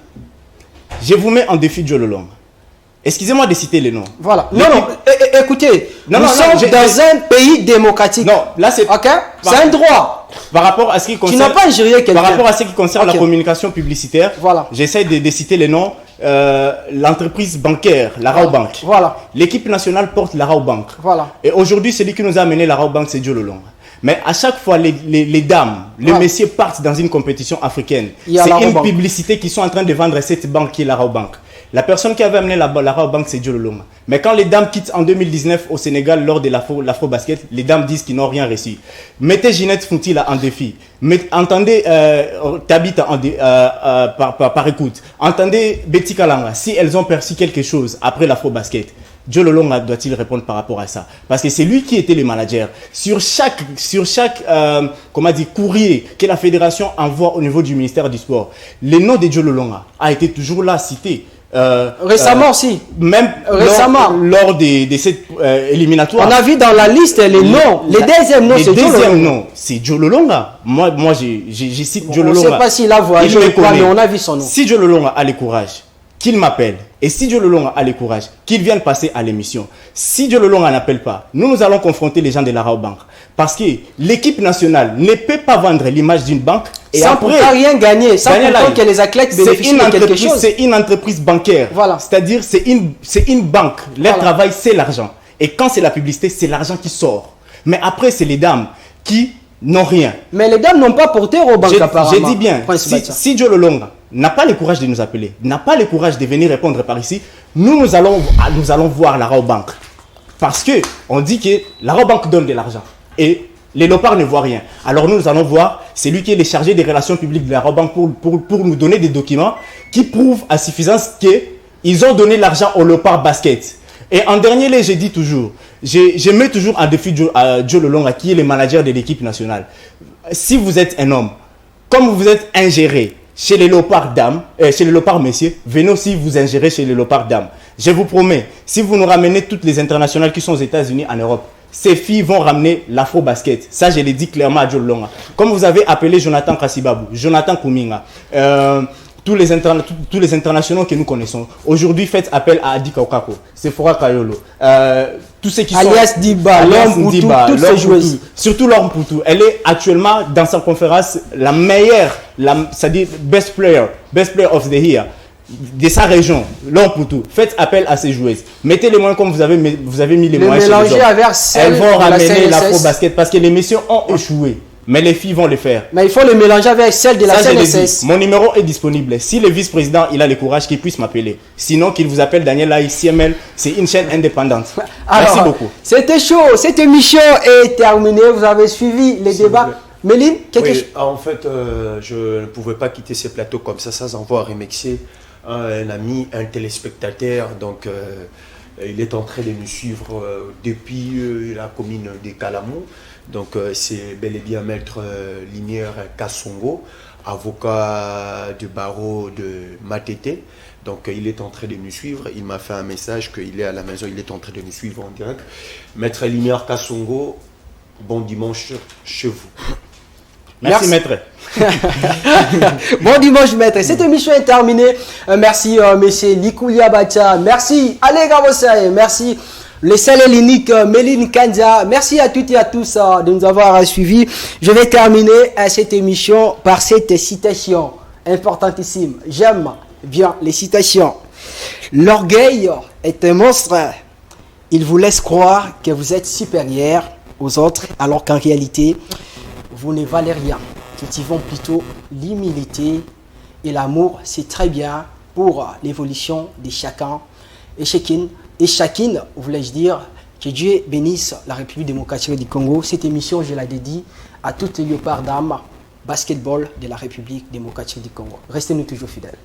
Je vous mets en défi Joe Lolonga. Excusez-moi de citer les noms. Voilà. Non, écoutez, nous sommes dans un pays démocratique. Non, là c'est... Ok. C'est un droit. Par rapport à ce qui concerne... Tu n'as pas injurié quelqu'un. Par rapport à ce qui concerne la communication publicitaire, voilà. J'essaie de citer les noms. L'entreprise bancaire, la Rao Bank. Voilà. L'équipe nationale porte la Rao Bank. Voilà. Et aujourd'hui, celui qui nous a amené la Rao Bank, c'est Joe Lolonga. Mais à chaque fois, les dames, les messieurs partent dans une compétition africaine. C'est une publicité qu'ils sont en train de vendre cette banque qui est la Rao Bank. La personne qui avait amené la Rao Bank, c'est Joe Lolonga. Mais quand les dames quittent en 2019 au Sénégal lors de l'Afro-Basket, les dames disent qu'ils n'ont rien reçu. Mettez Ginette Fonti là en défi. Entendez Tabitha par écoute. Entendez Betty Kalanga. Si elles ont perçu quelque chose après l'Afro-Basket, Joe Lolonga doit-il répondre par rapport à ça? Parce que c'est lui qui était le manager. Sur chaque courrier que la fédération envoie au niveau du ministère du Sport, le nom de Joe Lolonga a été toujours là cité. Récemment aussi. Même récemment. Lors de cette éliminatoire. On a vu dans la liste les noms. Les deuxièmes noms, c'est Joe Lolonga. Les deuxièmes noms, c'est Joe Lolonga. Moi je cite Joe Lolonga. On ne sait pas s'il a voyagé ou quoi, mais on a vu son nom. Si Joe Lolonga a le courage, qu'il m'appelle. Et si Joe Lolonga a le courage, qu'il vienne passer à l'émission. Si Joe Lolonga n'appelle pas, nous allons confronter les gens de la Rao Bank. Parce que l'équipe nationale ne peut pas vendre l'image d'une banque et sans après rien gagner, sans pourtant que les athlètes bénéficient de quelque chose. C'est une entreprise bancaire. Voilà. C'est-à-dire c'est une banque. Leur travail, c'est l'argent. Et quand c'est la publicité, c'est l'argent qui sort. Mais après, c'est les dames qui n'ont rien. Mais les dames n'ont pas porté aux banques apparemment. Je dis bien, si Joe Lolonga n'a pas le courage de nous appeler, n'a pas le courage de venir répondre par ici, nous allons voir la Rao Bank. Parce que on dit que la Rao Bank donne de l'argent. Et les Léopards ne voient rien. Alors nous allons voir, c'est lui qui est le chargé des relations publiques de la Rao Bank pour nous donner des documents qui prouvent à suffisance qu'ils ont donné l'argent aux Léopards Basket. Et en dernier lieu, je dis toujours, je mets toujours en défi Joe Lolonga qui est le manager de l'équipe nationale. Si vous êtes un homme, comme vous êtes ingéré chez les Léopards dames, chez les Léopards messieurs, venez aussi vous ingérer chez les Léopards dames. Je vous promets, si vous nous ramenez toutes les internationales qui sont aux États-Unis, en Europe, ces filles vont ramener l'Afro-Basket. Ça, je l'ai dit clairement à Joe Lolonga. Comme vous avez appelé Jonathan Kassibabou, Jonathan Kouminga, tous les internationaux que nous connaissons. Aujourd'hui, faites appel à Adi Kaukako, Sephora Kayolo, tous ceux qui sont... Alias Diba, L'Homme Poutou, toutes ces joueuses. Surtout L'Homme Poutou. Elle est actuellement, dans sa conférence, la meilleure, c'est-à-dire best player of the year de sa région, L'Homme Poutou. Faites appel à ces joueuses. Mettez les moyens comme vous avez mis les moyens. Mélanger avec elles vont ramener l'Afro-Basket parce que les messieurs ont échoué. Mais les filles vont le faire. Mais il faut le mélanger avec celle de la Ça, je l'ai CNSS. dit. Mon numéro est disponible. Si le vice-président il a le courage, qu'il puisse m'appeler. Sinon, qu'il vous appelle Daniel Laï, CML. C'est une chaîne indépendante. Merci beaucoup. C'était chaud. Cette émission est terminée. Vous avez suivi les débats. Méline, quelque chose. En fait, je ne pouvais pas quitter ces plateaux comme ça sans envoyer remercier un ami, un téléspectateur. Donc, il est en train de nous suivre depuis la commune de Calamou. Donc, c'est bel et bien Maître Linière Kassongo, avocat du barreau de Matete. Donc, il est en train de nous suivre. Il m'a fait un message qu'il est à la maison, il est en train de nous suivre en direct. Maître Linière Kassongo, bon dimanche chez vous. Merci, maître. Bon dimanche, maître. Cette émission est terminée. Merci, monsieur Likoulia Bacha. Merci, Ale Gabosaye. Merci, le seul et l'unique Méline Kandia. Merci à toutes et à tous de nous avoir suivis. Je vais terminer cette émission par cette citation importantissime. J'aime bien les citations. L'orgueil est un monstre. Il vous laisse croire que vous êtes supérieur aux autres, alors qu'en réalité, vous ne valez rien. Cultivons plutôt l'humilité et l'amour. C'est très bien pour l'évolution de chacun et chacune. Et chacune, voulais-je dire, que Dieu bénisse la République démocratique du Congo. Cette émission, je la dédie à toutes les léopards d'âme basketball de la République démocratique du Congo. Restez-nous toujours fidèles.